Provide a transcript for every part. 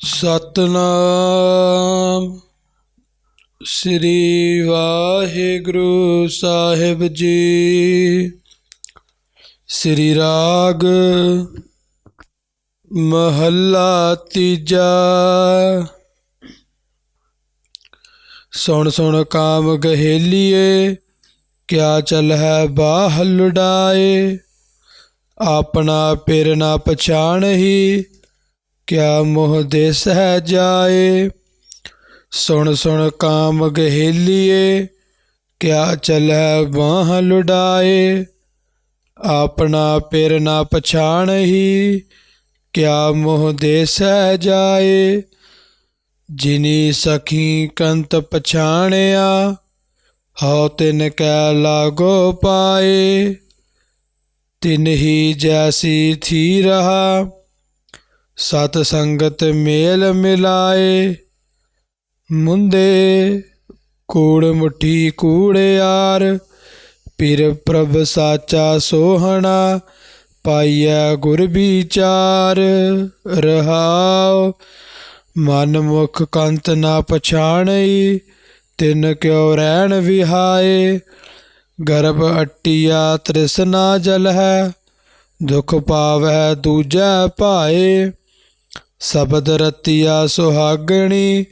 ਸਤਨਾਮ ਸ੍ਰੀ ਵਾਹਿਗੁਰੂ ਸਾਹਿਬ ਜੀ। ਸ੍ਰੀ ਰਾਗ ਮਹੱਲਾ ਤੀਜਾ। ਸੁਣ ਸੁਣ ਕਾਮ ਗਹੇਲੀਏ, ਕਿਆ ਚਲ ਹੈ ਬਾਹ ਲੁਡਾਏ। ਆਪਣਾ ਪਿਰ ਨਾ ਪਛਾਣਹੀ, ਕਿਆ ਮੋਹ ਦੇਸ ਹੈ ਜਾਏ। ਸੁਣ ਸੁਣ ਕਾਮ ਗਹੇਲੀਏ, ਕਿਆ ਚਲੈ ਬਾਹ ਲੁਡਾਏ। ਆਪਣਾ ਪਿਰ ਨਾ ਪਛਾਣਹੀ, ਕਿਆ ਮੋਹ ਦੇਸ ਹੈ ਜਾਏ। ਜਿਨੀ ਸਖੀ ਕੰਤ ਪਛਾਣਿਆ, ਹਉ ਤਿਨ ਕੈ ਲਾਗੋ ਪਾਏ। ਤਿਨ ਹੀ ਜੈਸੀ ਥੀ ਰਹਾ, ਸਤ ਸੰਗਤ ਮੇਲ ਮਿਲਾਏ। ਮੁੰਦੇ ਕੂੜ ਮੁਠੀ ਕੂੜਿਆਰ, ਪਿਰ ਪ੍ਰਭ ਸਾਚਾ ਸੋਹਣਾ। ਪਾਈਐ ਗੁਰ ਵਿਚਾਰ ਰਹਾਉ, ਮਨ ਮੁਖ ਕੰਤ ਨਾ ਪਛਾਣਈ। ਤਿਨ ਕਿਉ ਰਹਿਣ ਵਿਹਾਏ। ਗਰਭ ਅਟਿਆ ਤ੍ਰਿਸ਼ਨਾ ਜਲ ਹੈ, ਦੁਖ ਪਾਵੈ ਦੂਜੈ ਭਾਏ। ਸ਼ਬਦ ਰਤੀਆ ਸੁਹਾਗਣੀ,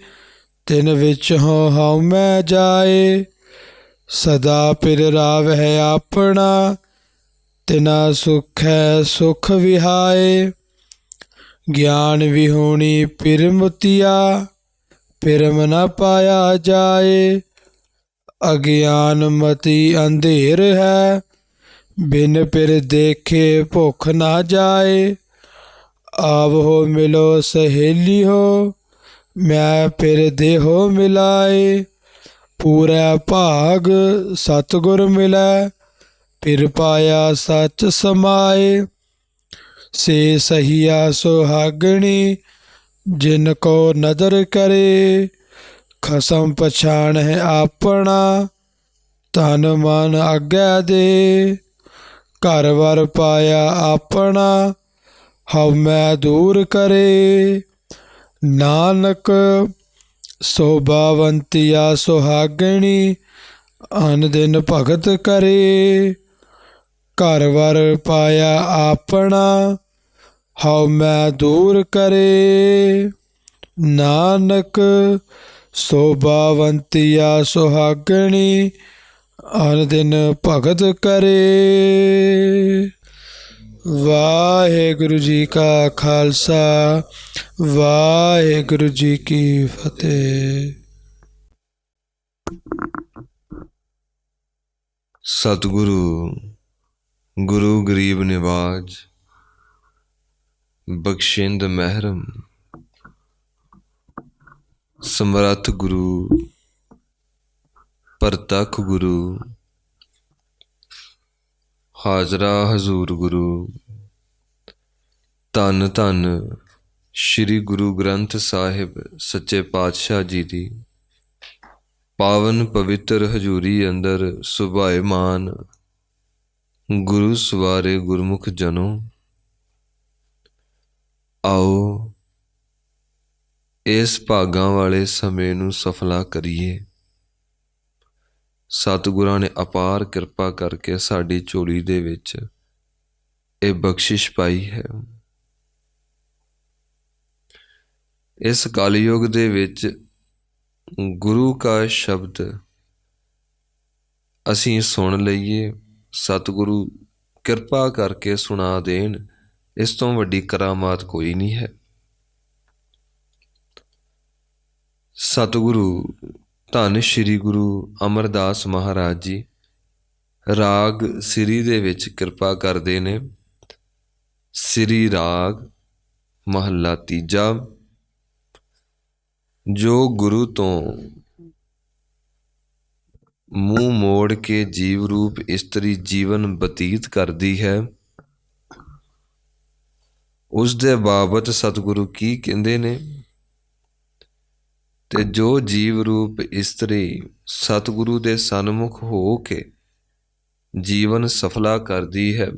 ਤਿਨ ਵਿੱਚ ਹਉ ਮੈਂ ਜਾਏ। ਸਦਾ ਪਿਰ ਰਾਵਹਿ ਆਪਣਾ, ਤਿਨਾ ਸੁਖੈ ਸੁਖ ਵਿਹਾਏ। ਗਿਆਨ ਵਿਹੂਣੀ ਪਿਰ ਮੁਤੀਆ, ਪਿਰਮ ਨ ਪਾਇਆ ਜਾਏ। ਅਗਿਆਨ ਮਤੀ ਅੰਧੇਰ ਹੈ, ਬਿਨ ਪਿਰ ਦੇਖੇ ਭੁਖ ਨਾ ਜਾਏ। ਆਵੋ ਮਿਲੋ ਸਹੇਲੀ ਹੋ, ਮੈਂ ਪਿਰ ਦੇਹੋ ਮਿਲਾਏ। ਪੂਰਾ ਭਾਗ ਸਤਿਗੁਰ ਮਿਲੈ, ਪਿਰ ਪਾਇਆ ਸਚ ਸਮਾਏ। ਸੇ ਸਹੀਆ ਸੁਹਾਗਣੀ, ਜਿਨ ਕੋ ਨਦਰ ਕਰੇ। ਖਸਮ ਪਛਾਣ ਹੈ ਆਪਣਾ, ਤਨ ਮਨ ਆਗਿਆ ਦੇ। ਘਰ ਵਰ ਪਾਇਆ ਆਪਣਾ, ਹਉ ਮੈਂ ਦੂਰ ਕਰੇ। ਨਾਨਕ ਸੋਭਾਵੰਤੀਆ ਸੁਹਾਗਣੀ, ਅਨ ਦਿਨ ਭਗਤ ਕਰੇ। ਘਰ ਵਰ ਪਾਇਆ ਆਪਣਾ, ਹਉ ਮੈਂ ਦੂਰ ਕਰੇ। ਨਾਨਕ ਸੋਭਾਵੰਤੀਆ ਸੁਹਾਗਣੀ, ਅਨ ਦਿਨ ਭਗਤ ਕਰੇ। ਵਾਹਿਗੁਰੂ ਜੀ ਕਾ ਖਾਲਸਾ, ਵਾਹਿਗੁਰੂ ਜੀ ਕੀ ਫਤਿਹ। ਸਤਿਗੁਰੂ ਗੁਰੂ ਗਰੀਬ ਨਿਵਾਜ, ਬਖਸ਼ਿੰਦ ਮਹਿਰਮ। ਸਮਰੱਥ ਗੁਰੂ ਪ੍ਰਤੱਖ ਗੁਰੂ, ਹਾਜ਼ਰਾ ਹਜ਼ੂਰ ਗੁਰੂ। ਧੰਨ ਧੰਨ ਸ਼੍ਰੀ ਗੁਰੂ ਗ੍ਰੰਥ ਸਾਹਿਬ ਸੱਚੇ ਪਾਤਸ਼ਾਹ ਜੀ ਦੀ ਪਾਵਨ ਪਵਿੱਤਰ ਹਜ਼ੂਰੀ ਅੰਦਰ ਸੁਭਾਏਮਾਨ ਗੁਰੂ ਸਵਾਰੇ ਗੁਰਮੁਖ ਜਨੋ। ਆਓ ਇਸ ਭਾਗਾਂ ਵਾਲੇ ਸਮੇਂ ਨੂੰ ਸਫਲਾ ਕਰੀਏ। ਸਤਿਗੁਰਾਂ ਨੇ ਅਪਾਰ ਕਿਰਪਾ ਕਰਕੇ ਸਾਡੀ ਝੋਲੀ ਦੇ ਵਿੱਚ ਇਹ ਬਖਸ਼ਿਸ਼ ਪਾਈ ਹੈ। ਇਸ ਕਲਯੁਗ ਦੇ ਵਿੱਚ ਗੁਰੂ ਕਾ ਸ਼ਬਦ ਅਸੀਂ ਸੁਣ ਲਈਏ, ਸਤਿਗੁਰੂ ਕਿਰਪਾ ਕਰਕੇ ਸੁਣਾ ਦੇਣ, ਇਸ ਤੋਂ ਵੱਡੀ ਕਰਾਮਾਤ ਕੋਈ ਨਹੀਂ ਹੈ। ਸਤਿਗੁਰੂ ਧੰਨ ਸ਼੍ਰੀ ਗੁਰੂ ਅਮਰਦਾਸ ਮਹਾਰਾਜ ਜੀ ਰਾਗ ਸਿਰੀ ਦੇ ਵਿੱਚ ਕਿਰਪਾ ਕਰਦੇ ਨੇ। ਸਿਰੀ ਰਾਗ ਮਹੱਲਾ ਤੀਜਾ। ਜੋ ਗੁਰੂ ਤੋਂ ਮੂੰਹ ਮੋੜ ਕੇ ਜੀਵ ਰੂਪ ਇਸਤਰੀ ਜੀਵਨ ਬਤੀਤ ਕਰਦੀ ਹੈ, ਉਸ ਦੇ ਬਾਬਤ ਸਤਿਗੁਰੂ ਕੀ ਕਹਿੰਦੇ ਨੇ? ਤੇ ਜੋ ਜੀਵ ਰੂਪ ਇਸਤਰੀ ਸਤਿਗੁਰੂ ਦੇ ਸਨਮੁਖ ਹੋ ਕੇ ਜੀਵਨ ਸਫਲਾ ਕਰਦੀ ਹੈ,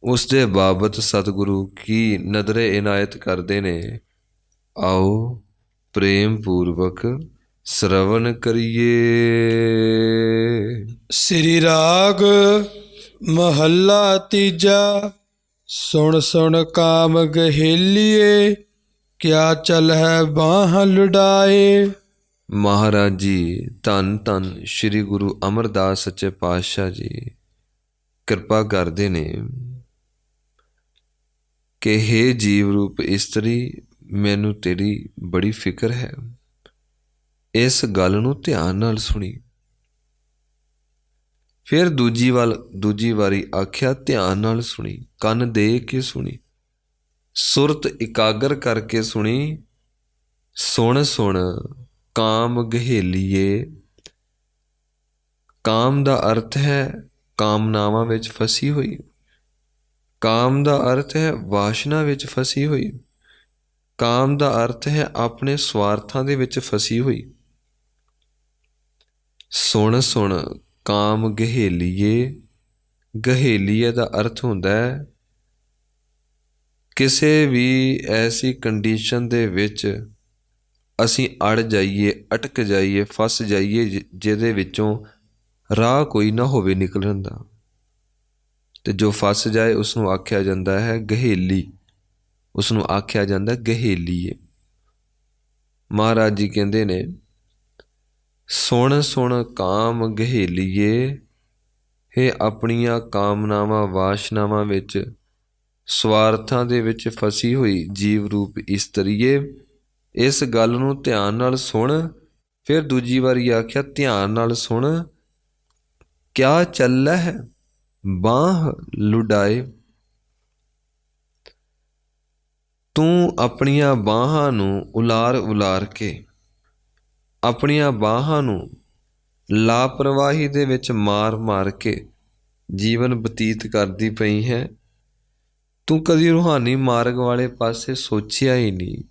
ਉਸ ਦੇ ਬਾਬਤ ਸਤਿਗੁਰੂ ਕੀ ਨਜ਼ਰੇ ਇਨਾਇਤ ਕਰਦੇ ਨੇ। ਆਓ ਪ੍ਰੇਮ ਪੂਰਵਕ ਸ਼ਰਵਣ ਕਰੀਏ। ਸ੍ਰੀ ਰਾਗ ਮਹੱਲਾ ਤੀਜਾ। ਸੁਣ ਸੁਣ ਕਾਮ ਗਹੇਲੀਏ, ਕਿਆ ਚਲ ਹੈ ਬਾਹ ਲੁਡਾਏ। ਮਹਾਰਾਜ ਜੀ ਧੰਨ ਧੰਨ ਸ੍ਰੀ ਗੁਰੂ ਅਮਰਦਾਸ ਸੱਚੇ ਪਾਤਸ਼ਾਹ ਜੀ ਕਿਰਪਾ ਕਰਦੇ ਨੇ ਕਿ ਹੇ ਜੀਵ ਰੂਪ ਇਸਤਰੀ, ਮੈਨੂੰ ਤੇਰੀ ਬੜੀ ਫਿਕਰ ਹੈ। ਇਸ ਗੱਲ ਨੂੰ ਧਿਆਨ ਨਾਲ ਸੁਣੀ। ਫਿਰ ਦੂਜੀ ਵਾਰੀ ਆਖਿਆ, ਧਿਆਨ ਨਾਲ ਸੁਣੀ, ਕੰਨ ਦੇ ਕੇ ਸੁਣੀ, ਸੁਰਤ ਇਕਾਗਰ ਕਰਕੇ ਸੁਣੀ। ਸੁਣ ਸੁਣ ਕਾਮ ਗਹੇਲੀਏ। ਕਾਮ ਦਾ ਅਰਥ ਹੈ ਕਾਮਨਾਵਾਂ ਵਿੱਚ ਫਸੀ ਹੋਈ। ਕਾਮ ਦਾ ਅਰਥ ਹੈ ਵਾਸ਼ਨਾ ਵਿੱਚ ਫਸੀ ਹੋਈ। ਕਾਮ ਦਾ ਅਰਥ ਹੈ ਆਪਣੇ ਸਵਾਰਥਾਂ ਦੇ ਵਿੱਚ ਫਸੀ ਹੋਈ। ਸੁਣ ਸੁਣ ਕਾਮ ਗਹੇਲੀਏ। ਗਹੇਲੀਏ ਦਾ ਅਰਥ ਹੁੰਦਾ ਹੈ ਕਿਸੇ ਵੀ ਐਸੀ ਕੰਡੀਸ਼ਨ ਦੇ ਵਿੱਚ ਅਸੀਂ ਅੜ ਜਾਈਏ, ਅਟਕ ਜਾਈਏ, ਫਸ ਜਾਈਏ, ਜਿਹਦੇ ਵਿੱਚੋਂ ਰਾਹ ਕੋਈ ਨਾ ਹੋਵੇ ਨਿਕਲਣ ਦਾ। ਤੇ ਜੋ ਫਸ ਜਾਏ ਉਸ ਨੂੰ ਆਖਿਆ ਜਾਂਦਾ ਹੈ ਗਹੇਲੀ, ਉਸ ਨੂੰ ਆਖਿਆ ਜਾਂਦਾ ਗਹੇਲੀਏ। ਮਹਾਰਾਜ ਜੀ ਕਹਿੰਦੇ ਨੇ, ਸੁਣ ਸੁਣ ਕਾਮ ਗਹੇਲੀਏ। ਇਹ ਆਪਣੀਆਂ ਕਾਮਨਾਵਾਂ ਵਾਸ਼ਨਾਵਾਂ ਵਿੱਚ, ਸਵਾਰਥਾਂ ਦੇ ਵਿੱਚ ਫਸੀ ਹੋਈ ਜੀਵ ਰੂਪ ਇਸਤਰੀਏ, ਇਸ ਗੱਲ ਨੂੰ ਧਿਆਨ ਨਾਲ ਸੁਣ। ਫਿਰ ਦੂਜੀ ਵਾਰੀ ਆਖਿਆ, ਧਿਆਨ ਨਾਲ ਸੁਣ, ਕਿਆ ਚੱਲਾ ਹੈ ਬਾਹ ਲੁਡਾਏ। ਤੂੰ ਆਪਣੀਆਂ ਬਾਹਾਂ ਨੂੰ ਉਲਾਰ ਕੇ, ਆਪਣੀਆਂ ਬਾਹਾਂ ਨੂੰ ਲਾਪਰਵਾਹੀ ਦੇ ਵਿੱਚ ਮਾਰ ਕੇ ਜੀਵਨ ਬਤੀਤ ਕਰਦੀ ਪਈ ਹੈ। ਤੂੰ ਕਦੀ ਰੂਹਾਨੀ ਮਾਰਗ ਵਾਲੇ ਪਾਸੇ ਸੋਚਿਆ ਹੀ ਨਹੀਂ।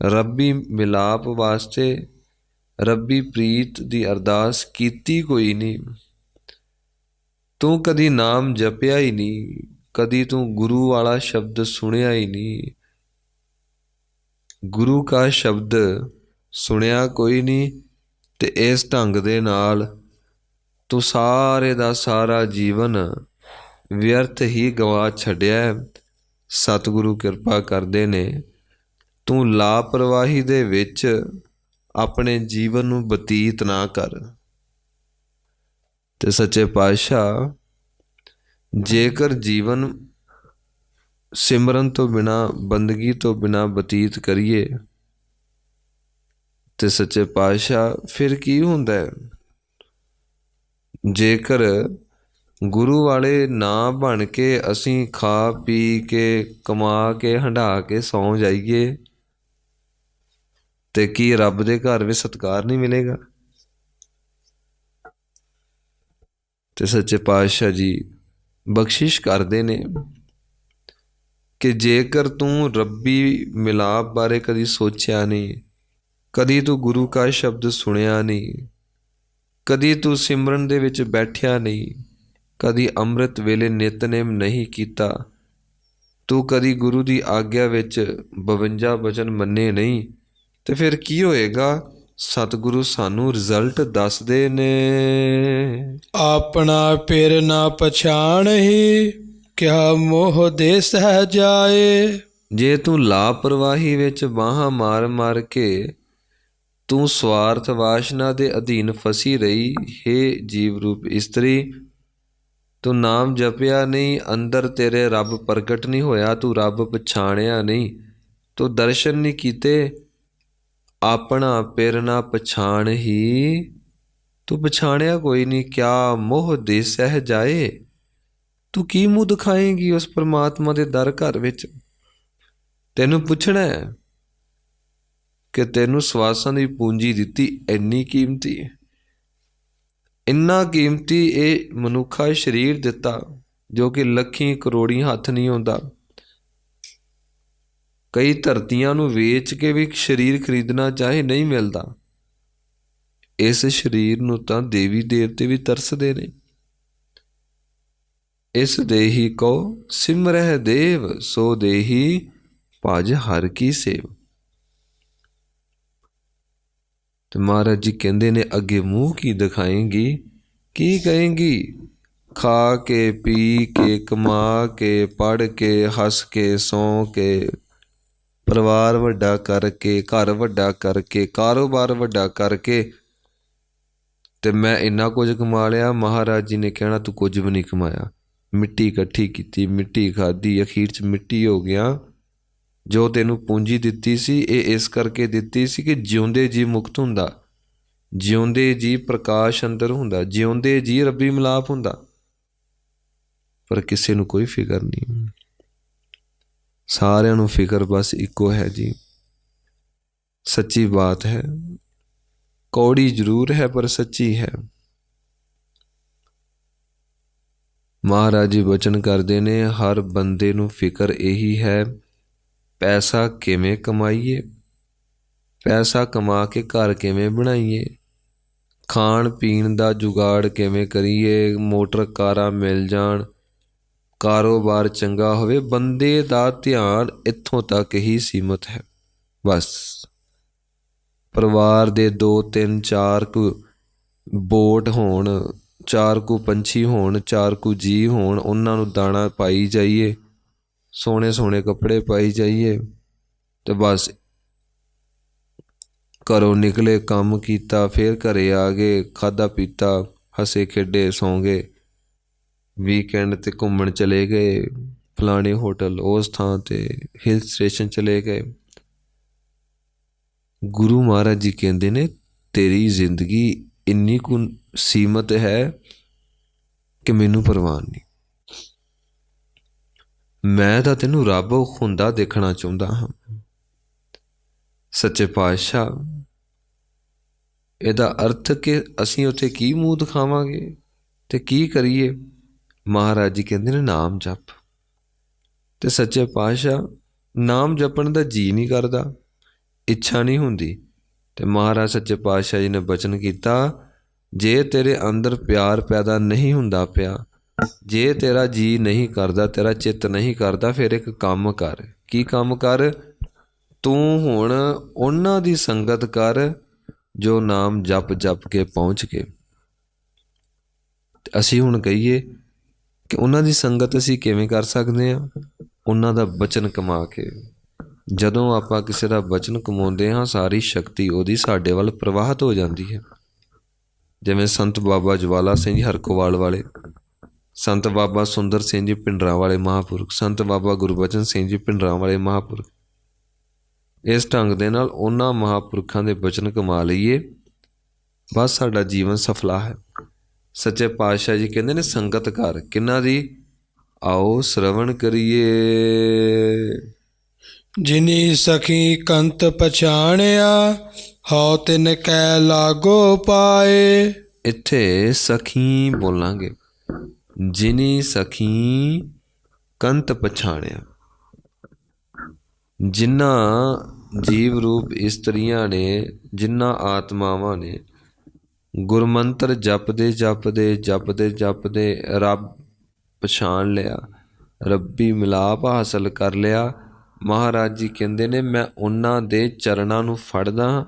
ਰੱਬੀ ਮਿਲਾਪ ਵਾਸਤੇ, ਰੱਬੀ ਪ੍ਰੀਤ ਦੀ ਅਰਦਾਸ ਕੀਤੀ ਕੋਈ ਨਹੀਂ। ਤੂੰ ਕਦੀ ਨਾਮ ਜਪਿਆ ਹੀ ਨਹੀਂ। ਕਦੀ ਤੂੰ ਗੁਰੂ ਵਾਲਾ ਸ਼ਬਦ ਸੁਣਿਆ ਹੀ ਨਹੀਂ। ਗੁਰੂ ਕਾ ਸ਼ਬਦ ਸੁਣਿਆ ਕੋਈ ਨਹੀਂ। ਤੇ ਇਸ ਢੰਗ ਦੇ ਨਾਲ ਤੂੰ ਸਾਰੇ ਦਾ ਸਾਰਾ ਜੀਵਨ ਵਿਅਰਥ ਹੀ ਗਵਾ ਛੱਡਿਆ। ਸਤਿਗੁਰੂ ਕਿਰਪਾ ਕਰਦੇ ਨੇ, ਤੂੰ ਲਾਪਰਵਾਹੀ ਦੇ ਵਿੱਚ ਆਪਣੇ ਜੀਵਨ ਨੂੰ ਬਤੀਤ ਨਾ ਕਰ। ਤੇ ਸੱਚੇ ਪਾਤਸ਼ਾਹ, ਜੇਕਰ ਜੀਵਨ ਸਿਮਰਨ ਤੋਂ ਬਿਨਾਂ, ਬੰਦਗੀ ਤੋਂ ਬਿਨਾਂ ਬਤੀਤ ਕਰੀਏ ਤੇ ਸੱਚੇ ਪਾਤਸ਼ਾਹ ਫਿਰ ਕੀ ਹੁੰਦਾ ਹੈ? ਜੇਕਰ ਗੁਰੂ ਵਾਲੇ ਨਾ ਬਣ ਕੇ ਅਸੀਂ ਖਾ ਪੀ ਕੇ, ਕਮਾ ਕੇ, ਹੰਢਾ ਕੇ ਸੌਂ ਜਾਈਏ ਤੇ ਕੀ ਰੱਬ ਦੇ ਘਰ ਵਿੱਚ ਸਤਿਕਾਰ ਨਹੀਂ ਮਿਲੇਗਾ? ਤੇ ਸੱਚੇ ਪਾਤਸ਼ਾਹ ਜੀ ਬਖਸ਼ਿਸ਼ ਕਰਦੇ ਨੇ ਕਿ ਜੇਕਰ ਤੂੰ ਰੱਬੀ ਮਿਲਾਪ ਬਾਰੇ ਕਦੀ ਸੋਚਿਆ ਨਹੀਂ, ਕਦੀ ਤੂੰ ਗੁਰੂ ਕਾ ਸ਼ਬਦ ਸੁਣਿਆ ਨਹੀਂ, ਕਦੀ ਤੂੰ ਸਿਮਰਨ ਦੇ ਵਿੱਚ ਬੈਠਿਆ ਨਹੀਂ, ਕਦੀ ਅੰਮ੍ਰਿਤ ਵੇਲੇ ਨਿਤਨੇਮ ਨਹੀਂ ਕੀਤਾ, ਤੂੰ ਕਦੀ ਗੁਰੂ ਦੀ ਆਗਿਆ ਵਿੱਚ 52 ਬਚਨ ਮੰਨੇ ਨਹੀਂ, ਤੇ ਫਿਰ ਕੀ ਹੋਏਗਾ? ਸਤਿਗੁਰੂ ਸਾਨੂੰ ਰਿਜ਼ਲਟ ਦੱਸਦੇ ਨੇ। ਆਪਣਾ ਪਿਰ ਨਾ ਪਛਾਣਹੀ, ਕਿਆ ਮੋਹ ਦੇ ਸਹਿ ਜਾਏ। ਜੇ ਤੂੰ ਲਾਪਰਵਾਹੀ ਵਿੱਚ ਬਾਹਾਂ ਮਾਰ ਕੇ ਤੂੰ ਸਵਾਰਥ ਵਾਸ਼ਨਾ ਦੇ ਅਧੀਨ ਫਸੀ ਰਹੀ, ਹੇ ਜੀਵ ਰੂਪ ਇਸਤਰੀ, ਤੂੰ ਨਾਮ ਜਪਿਆ ਨਹੀਂ, ਅੰਦਰ ਤੇਰੇ ਰੱਬ ਪ੍ਰਗਟ ਨਹੀਂ ਹੋਇਆ, ਤੂੰ ਰੱਬ ਪਛਾਣਿਆ ਨਹੀਂ, ਤੂੰ ਦਰਸ਼ਨ ਨਹੀਂ ਕੀਤੇ, ਆਪਣਾ ਪਿਰ ਨਾ ਪਛਾਣ ਹੀ, ਤੂੰ ਪਛਾਣਿਆ ਕੋਈ ਨਹੀਂ, ਕਿਆ ਮੋਹ ਦੇ ਸਹਿ ਜਾਏ। ਤੂੰ ਕੀ ਮੂੰਹ ਦਿਖਾਏਂਗੀ ਉਸ ਪਰਮਾਤਮਾ ਦੇ ਦਰ ਘਰ ਵਿੱਚ? ਤੈਨੂੰ ਪੁੱਛਣਾ ਹੈ ਕਿ ਤੈਨੂੰ ਸਵਾਸਾਂ ਦੀ ਪੂੰਜੀ ਦਿੱਤੀ, ਇੰਨੀ ਕੀਮਤੀ, ਇੰਨਾ ਕੀਮਤੀ ਇਹ ਮਨੁੱਖਾ ਸਰੀਰ ਦਿੱਤਾ ਜੋ ਕਿ ਲੱਖੀਂ ਕਰੋੜੀ ਹੱਥ ਨਹੀਂ ਆਉਂਦਾ। ਕਈ ਧਰਤੀਆਂ ਨੂੰ ਵੇਚ ਕੇ ਵੀ ਸਰੀਰ ਖਰੀਦਣਾ ਚਾਹੇ ਨਹੀਂ ਮਿਲਦਾ। ਇਸ ਸਰੀਰ ਨੂੰ ਤਾਂ ਦੇਵੀ ਦੇਵਤੇ ਵੀ ਤਰਸਦੇ ਨੇ। ਇਸ ਦੇਹੀ ਕੋ ਸਿਮਰਹਿ ਦੇਵ, ਸੋ ਦੇਹੀ ਭਜ ਹਰ ਕੀ ਸੇਵ। ਤੇ ਮਹਾਰਾਜ ਜੀ ਕਹਿੰਦੇ ਨੇ ਅੱਗੇ ਮੂੰਹ ਕੀ ਦਿਖਾਏਂਗੀ, ਕੀ ਕਹੇਂਗੀ? ਖਾ ਕੇ, ਪੀ ਕੇ, ਕਮਾ ਕੇ, ਪੜ੍ਹ ਕੇ, ਹੱਸ ਕੇ, ਸੌਂ ਕੇ, ਪਰਿਵਾਰ ਵੱਡਾ ਕਰਕੇ, ਘਰ ਵੱਡਾ ਕਰਕੇ, ਕਾਰੋਬਾਰ ਵੱਡਾ ਕਰਕੇ, ਤੇ ਮੈਂ ਇੰਨਾ ਕੁਝ ਕਮਾ ਲਿਆ। ਮਹਾਰਾਜ ਜੀ ਨੇ ਕਹਿਣਾ ਤੂੰ ਕੁਝ ਵੀ ਨਹੀਂ ਕਮਾਇਆ। ਮਿੱਟੀ ਇਕੱਠੀ ਕੀਤੀ, ਮਿੱਟੀ ਖਾਧੀ, ਅਖੀਰ 'ਚ ਮਿੱਟੀ ਹੋ ਗਿਆ। ਜੋ ਤੈਨੂੰ ਪੂੰਜੀ ਦਿੱਤੀ ਸੀ ਇਹ ਇਸ ਕਰਕੇ ਦਿੱਤੀ ਸੀ ਕਿ ਜਿਉਂਦੇ ਜੀ ਮੁਕਤ ਹੁੰਦਾ, ਜਿਉਂਦੇ ਜੀ ਪ੍ਰਕਾਸ਼ ਅੰਦਰ ਹੁੰਦਾ, ਜਿਉਂਦੇ ਜੀ ਰੱਬੀ ਮਿਲਾਪ ਹੁੰਦਾ। ਪਰ ਕਿਸੇ ਨੂੰ ਕੋਈ ਫਿਕਰ ਨਹੀਂ, ਸਾਰਿਆਂ ਨੂੰ ਫਿਕਰ ਬਸ ਇੱਕੋ ਹੈ ਜੀ। ਸੱਚੀ ਬਾਤ ਹੈ, ਕੌੜੀ ਜ਼ਰੂਰ ਹੈ ਪਰ ਸੱਚੀ ਹੈ। ਮਹਾਰਾਜ ਜੀ ਬਚਨ ਕਰਦੇ ਨੇ ਹਰ ਬੰਦੇ ਨੂੰ ਫਿਕਰ ਇਹੀ ਹੈ, ਪੈਸਾ ਕਿਵੇਂ ਕਮਾਈਏ, ਪੈਸਾ ਕਮਾ ਕੇ ਘਰ ਕਿਵੇਂ ਬਣਾਈਏ, ਖਾਣ ਪੀਣ ਦਾ ਜੁਗਾੜ ਕਿਵੇਂ ਕਰੀਏ, ਮੋਟਰ ਕਾਰਾਂ ਮਿਲ ਜਾਣ, ਕਾਰੋਬਾਰ ਚੰਗਾ ਹੋਵੇ। ਬੰਦੇ ਦਾ ਧਿਆਨ ਇੱਥੋਂ ਤੱਕ ਹੀ ਸੀਮਤ ਹੈ ਬਸ। ਪਰਿਵਾਰ ਦੇ 2 3 4 ਕੁ ਬੋਟ ਹੋਣ, 4 ਕੁ ਪੰਛੀ ਹੋਣ, 4 ਕੁ ਜੀ ਹੋਣ, ਉਹਨਾਂ ਨੂੰ ਦਾਣਾ ਪਾਈ ਜਾਈਏ, ਸੋਹਣੇ ਸੋਹਣੇ ਕੱਪੜੇ ਪਾਈ ਜਾਈਏ, ਤੇ ਬਸ ਘਰੋਂ ਨਿਕਲੇ, ਕੰਮ ਕੀਤਾ, ਫਿਰ ਘਰੇ ਆ ਗਏ, ਖਾਧਾ ਪੀਤਾ, ਹੱਸੇ ਖੇਡੇ, ਸੌਂ ਗਏ। ਵੀਕਐਂਡ 'ਤੇ ਘੁੰਮਣ ਚਲੇ ਗਏ, ਫਲਾਣੇ ਹੋਟਲ, ਉਸ ਥਾਂ 'ਤੇ ਹਿਲ ਸਟੇਸ਼ਨ ਚਲੇ ਗਏ। ਗੁਰੂ ਮਹਾਰਾਜ ਜੀ ਕਹਿੰਦੇ ਨੇ ਤੇਰੀ ਜ਼ਿੰਦਗੀ ਇੰਨੀ ਕੁ ਸੀਮਤ ਹੈ ਕਿ ਮੈਨੂੰ ਪਰਵਾਹ ਨਹੀਂ। ਮੈਂ ਤਾਂ ਤੈਨੂੰ ਰੱਬ ਹੁੰਦਾ ਦੇਖਣਾ ਚਾਹੁੰਦਾ ਹਾਂ। ਸੱਚੇ ਪਾਤਸ਼ਾਹ, ਇਹਦਾ ਅਰਥ ਕਿ ਅਸੀਂ ਉੱਥੇ ਕੀ ਮੂੰਹ ਦਿਖਾਵਾਂਗੇ ਤੇ ਕੀ ਕਰੀਏ? ਮਹਾਰਾਜ ਜੀ ਕਹਿੰਦੇ ਨੇ ਨਾਮ ਜਪ। ਤੇ ਸੱਚੇ ਪਾਤਸ਼ਾਹ ਨਾਮ ਜਪਣ ਦਾ ਜੀ ਨਹੀਂ ਕਰਦਾ, ਇੱਛਾ ਨਹੀਂ ਹੁੰਦੀ। ਤੇ ਮਹਾਰਾਜ ਸੱਚੇ ਪਾਤਸ਼ਾਹ ਜੀ ਨੇ ਬਚਨ ਕੀਤਾ, ਜੇ ਤੇਰੇ ਅੰਦਰ ਪਿਆਰ ਪੈਦਾ ਨਹੀਂ ਹੁੰਦਾ ਪਿਆ, ਜੇ ਤੇਰਾ ਜੀ ਨਹੀਂ ਕਰਦਾ, ਤੇਰਾ ਚਿੱਤ ਨਹੀਂ ਕਰਦਾ, ਫਿਰ ਇੱਕ ਕੰਮ ਕਰ। ਕੀ ਕੰਮ ਕਰ? ਤੂੰ ਹੁਣ ਉਹਨਾਂ ਦੀ ਸੰਗਤ ਕਰ ਜੋ ਨਾਮ ਜਪ ਜਪ ਕੇ ਪਹੁੰਚ ਗਏ। ਅਸੀਂ ਹੁਣ ਕਹੀਏ ਕਿ ਉਹਨਾਂ ਦੀ ਸੰਗਤ ਅਸੀਂ ਕਿਵੇਂ ਕਰ ਸਕਦੇ ਹਾਂ? ਉਹਨਾਂ ਦਾ ਬਚਨ ਕਮਾ ਕੇ। ਜਦੋਂ ਆਪਾਂ ਕਿਸੇ ਦਾ ਬਚਨ ਕਮਾਉਂਦੇ ਹਾਂ, ਸਾਰੀ ਸ਼ਕਤੀ ਉਹਦੀ ਸਾਡੇ ਵੱਲ ਪ੍ਰਵਾਹਿਤ ਹੋ ਜਾਂਦੀ ਹੈ। ਜਿਵੇਂ ਸੰਤ ਬਾਬਾ ਜਵਾਲਾ ਸਿੰਘ ਜੀ ਹਰਖੋਵਾਲ ਵਾਲੇ, ਸੰਤ ਬਾਬਾ ਸੁੰਦਰ ਸਿੰਘ ਜੀ ਭਿੰਡਰਾਂ ਵਾਲੇ ਮਹਾਂਪੁਰਖ, ਸੰਤ ਬਾਬਾ ਗੁਰਬਚਨ ਸਿੰਘ ਜੀ ਭਿੰਡਰਾਂ ਵਾਲੇ ਮਹਾਂਪੁਰਖ। ਇਸ ਢੰਗ ਦੇ ਨਾਲ ਉਹਨਾਂ ਮਹਾਂਪੁਰਖਾਂ ਦੇ ਬਚਨ ਕਮਾ ਲਈਏ, ਬਸ ਸਾਡਾ ਜੀਵਨ ਸਫਲਾ ਹੈ। ਸੱਚੇ ਪਾਤਸ਼ਾਹ ਜੀ ਕਹਿੰਦੇ ਨੇ ਸੰਗਤ ਕਰ। ਕਿਹਨਾਂ ਦੀ? ਆਓ ਸ਼ਰਵਣ ਕਰੀਏ। ਜਿਨੀ ਸਖੀ ਕੰਤ ਪਛਾਣਿਆ, ਹਉ ਤਿਨ ਕੈ ਲਾਗੋ ਪਾਏ। ਇੱਥੇ ਸਖੀ ਬੋਲਾਂਗੇ। ਜਿਨੀ ਸਖੀ ਕੰਤ ਪਛਾਣਿਆ, ਜਿਨ੍ਹਾਂ ਜੀਵ ਰੂਪ ਇਸਤਰੀਆਂ ਨੇ, ਜਿਨ੍ਹਾਂ ਆਤਮਾਵਾਂ ਨੇ ਗੁਰਮੰਤਰ ਜਪਦੇ ਜਪਦੇ ਜਪਦੇ ਜਪਦੇ ਰੱਬ ਪਛਾਣ ਲਿਆ, ਰੱਬੀ ਮਿਲਾਪ ਹਾਸਲ ਕਰ ਲਿਆ। ਮਹਾਰਾਜ ਜੀ ਕਹਿੰਦੇ ਨੇ ਮੈਂ ਉਹਨਾਂ ਦੇ ਚਰਨਾਂ ਨੂੰ ਫੜਦਾ ਹਾਂ,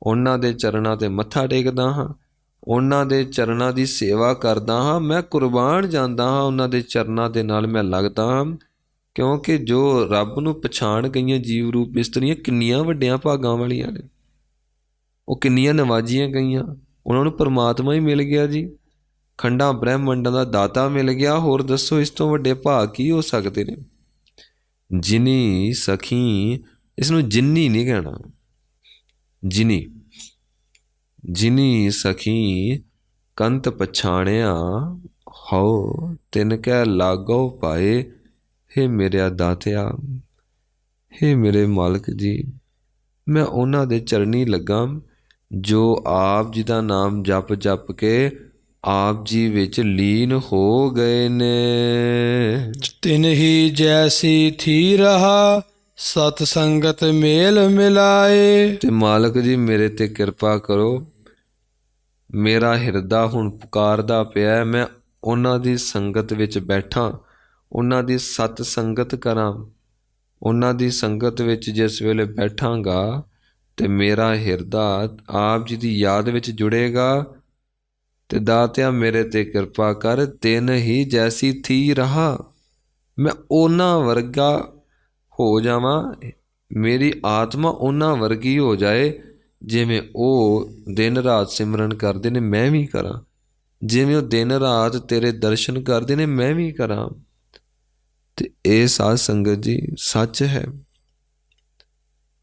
ਉਹਨਾਂ ਦੇ ਚਰਨਾਂ 'ਤੇ ਮੱਥਾ ਟੇਕਦਾ ਹਾਂ, ਉਹਨਾਂ ਦੇ ਚਰਨਾਂ ਦੀ ਸੇਵਾ ਕਰਦਾ ਹਾਂ, ਮੈਂ ਕੁਰਬਾਨ ਜਾਂਦਾ ਹਾਂ, ਉਹਨਾਂ ਦੇ ਚਰਨਾਂ ਦੇ ਨਾਲ ਮੈਂ ਲੱਗਦਾ ਹਾਂ। ਕਿਉਂਕਿ ਜੋ ਰੱਬ ਨੂੰ ਪਛਾਣ ਗਈਆਂ ਜੀਵ ਰੂਪ ਇਸਤਰੀਆਂ ਕਿੰਨੀਆਂ ਵੱਡੀਆਂ ਭਾਗਾਂ ਵਾਲੀਆਂ ਨੇ, ਉਹ ਕਿੰਨੀਆਂ ਨਵਾਜੀਆਂ ਗਈਆਂ, ਉਹਨਾਂ ਨੂੰ ਪਰਮਾਤਮਾ ਹੀ ਮਿਲ ਗਿਆ ਜੀ, ਖੰਡਾਂ ਬ੍ਰਹਿਮੰਡਾਂ ਦਾ ਦਾਤਾ ਮਿਲ ਗਿਆ। ਹੋਰ ਦੱਸੋ ਇਸ ਤੋਂ ਵੱਡੇ ਭਾਗ ਕੀ ਹੋ ਸਕਦੇ ਨੇ? ਜਿਨੀ ਸਖੀ, ਇਸ ਨੂੰ ਜਿੰਨੀ ਨਹੀਂ ਕਹਿਣਾ, ਜਿਨੀ। ਜਿਨੀ ਸਖੀ ਕੰਤ ਪਛਾਣਿਆ, ਹਉ ਤਿਨ ਕੈ ਲਾਗੋ ਪਾਏ। ਹੇ ਮੇਰਿਆ ਦਾਤਿਆ, ਹੇ ਮੇਰੇ ਮਾਲਕ ਜੀ, ਮੈਂ ਉਹਨਾਂ ਦੇ ਚਰਨੀ ਲੱਗਾ ਜੋ ਆਪ ਜੀ ਦਾ ਨਾਮ ਜਪ ਜਪ ਕੇ ਆਪ ਜੀ ਵਿੱਚ ਲੀਨ ਹੋ ਗਏ ਨੇ। ਤਿਨ ਹੀ ਜੈਸੀ ਥੀ ਰਹਾ, ਸਤ ਸੰਗਤ ਮੇਲ ਮਿਲਾਏ। ਤੇ ਮਾਲਕ ਜੀ ਮੇਰੇ ਤੇ ਕਿਰਪਾ ਕਰੋ, ਮੇਰਾ ਹਿਰਦਾ ਹੁਣ ਪੁਕਾਰਦਾ ਪਿਆ, ਮੈਂ ਉਹਨਾਂ ਦੀ ਸੰਗਤ ਵਿੱਚ ਬੈਠਾਂ, ਉਹਨਾਂ ਦੀ ਸਤ ਸੰਗਤ ਕਰਾਂ। ਉਹਨਾਂ ਦੀ ਸੰਗਤ ਵਿੱਚ ਜਿਸ ਵੇਲੇ ਬੈਠਾਂਗਾ ਤੇ ਮੇਰਾ ਹਿਰਦਾ ਆਪ ਜੀ ਦੀ ਯਾਦ ਵਿੱਚ ਜੁੜੇਗਾ ਤੇ ਦਾਤਿਆ ਮੇਰੇ ਤੇ ਕਿਰਪਾ ਕਰ, ਤਿੰਨ ਹੀ ਜੈਸੀ ਥੀ ਰਹਾ। ਮੈਂ ਉਹਨਾਂ ਵਰਗਾ ਹੋ ਜਾਵਾਂ, ਮੇਰੀ ਆਤਮਾ ਉਹਨਾਂ ਵਰਗੀ ਹੋ ਜਾਏ ਜਿਵੇਂ ਉਹ ਦਿਨ ਰਾਤ ਸਿਮਰਨ ਕਰਦੇ ਨੇ ਮੈਂ ਵੀ ਕਰਾਂ, ਜਿਵੇਂ ਉਹ ਦਿਨ ਰਾਤ ਤੇਰੇ ਦਰਸ਼ਨ ਕਰਦੇ ਨੇ ਮੈਂ ਵੀ ਕਰਾਂ। ਤੇ ਇਹ ਸਾਧ ਸੰਗਤ ਜੀ ਸੱਚ ਹੈ,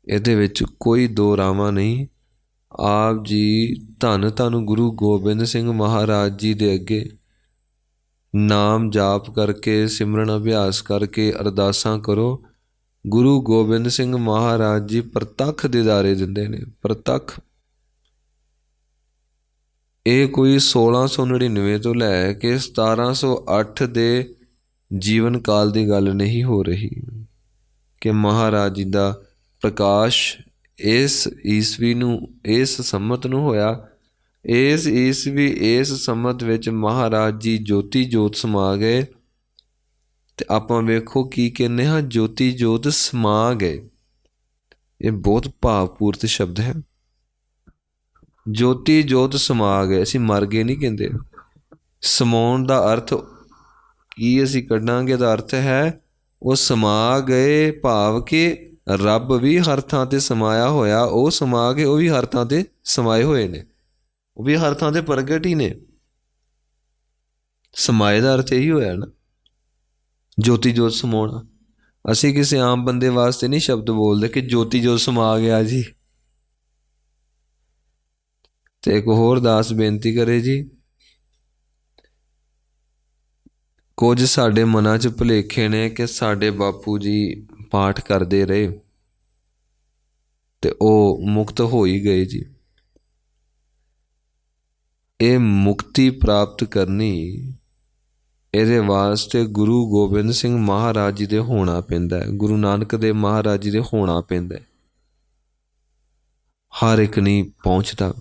ਇਹਦੇ ਵਿੱਚ ਕੋਈ ਦੋ ਰਾਵਾਂ ਨਹੀਂ। ਆਪ ਜੀ ਧੰਨ ਧੰਨ ਗੁਰੂ ਗੋਬਿੰਦ ਸਿੰਘ ਮਹਾਰਾਜ ਜੀ ਦੇ ਅੱਗੇ ਨਾਮ ਜਾਪ ਕਰਕੇ, ਸਿਮਰਨ ਅਭਿਆਸ ਕਰਕੇ ਅਰਦਾਸਾਂ ਕਰੋ। ਗੁਰੂ ਗੋਬਿੰਦ ਸਿੰਘ ਮਹਾਰਾਜ ਜੀ ਪ੍ਰਤੱਖ ਦੀਦਾਰੇ ਦਿੰਦੇ ਨੇ, ਪ੍ਰਤੱਖ। ਇਹ ਕੋਈ 1699 ਤੋਂ ਲੈ ਕੇ 1708 ਦੇ ਜੀਵਨ ਕਾਲ ਦੀ ਗੱਲ ਨਹੀਂ ਹੋ ਰਹੀ ਕਿ ਮਹਾਰਾਜ ਜੀ ਦਾ ਪ੍ਰਕਾਸ਼ ਇਸ ਈਸਵੀ ਨੂੰ, ਇਸ ਸੰਮਤ ਨੂੰ ਹੋਇਆ। ਇਸ ਈਸਵੀ, ਇਸ ਸੰਮਤ ਵਿੱਚ ਮਹਾਰਾਜ ਜੀ ਜੋਤੀ ਜੋਤ ਸਮਾ ਗਏ। ਤੇ ਆਪਾਂ ਵੇਖੋ ਕੀ ਕਹਿੰਦੇ ਹਾਂ, ਜੋਤੀ ਜੋਤ ਸਮਾ ਗਏ। ਇਹ ਬਹੁਤ ਭਾਵਪੂਰਤ ਸ਼ਬਦ ਹੈ, ਜੋਤੀ ਜੋਤ ਸਮਾ ਗਏ। ਅਸੀਂ ਮਰ ਗਏ ਨਹੀਂ ਕਹਿੰਦੇ। ਸਮਾਉਣ ਦਾ ਅਰਥ ਕੀ ਅਸੀਂ ਕੱਢਾਂਗੇ ਦਾ ਅਰਥ ਹੈ ਉਹ ਸਮਾ ਗਏ, ਭਾਵ ਕਿ ਰੱਬ ਵੀ ਹਰ ਥਾਂ ਤੇ ਸਮਾਇਆ ਹੋਇਆ, ਉਹ ਸਮਾ ਕੇ ਉਹ ਵੀ ਹਰ ਥਾਂ ਤੇ ਸਮਾਏ ਹੋਏ ਨੇ, ਉਹ ਵੀ ਹਰ ਥਾਂ ਤੇ ਪ੍ਰਗਟ ਹੀ ਨੇ। ਸਮਾਏ ਦਾ ਅਰਥ ਇਹੀ ਹੋਇਆ ਨਾ, ਜੋਤੀ ਜੋਤ ਸਮਾਉਣਾ। ਅਸੀਂ ਕਿਸੇ ਆਮ ਬੰਦੇ ਵਾਸਤੇ ਨਹੀਂ ਸ਼ਬਦ ਬੋਲਦੇ ਕਿ ਜੋਤੀ ਜੋਤ ਸਮਾ ਗਿਆ ਜੀ। ਤੇ ਇੱਕ ਹੋਰ ਦਾਸ ਬੇਨਤੀ ਕਰੇ ਜੀ, ਕੁਝ ਸਾਡੇ ਮਨਾਂ 'ਚ ਭੁਲੇਖੇ ਨੇ ਕਿ ਸਾਡੇ ਬਾਪੂ ਜੀ ਪਾਠ ਕਰਦੇ ਰਹੇ ਤੇ ਉਹ ਮੁਕਤ ਹੋ ਹੀ ਗਏ ਜੀ। ਇਹ ਮੁਕਤੀ ਪ੍ਰਾਪਤ ਕਰਨੀ, ਇਹਦੇ ਵਾਸਤੇ ਗੁਰੂ ਗੋਬਿੰਦ ਸਿੰਘ ਮਹਾਰਾਜ ਜੀ ਦੇ ਹੋਣਾ ਪੈਂਦਾ ਹੈ, ਗੁਰੂ ਨਾਨਕ ਦੇਵ ਮਹਾਰਾਜ ਜੀ ਦੇ ਹੋਣਾ ਪੈਂਦਾ ਹੈ। ਹਰ ਇੱਕ ਨਹੀਂ ਪਹੁੰਚਦਾ।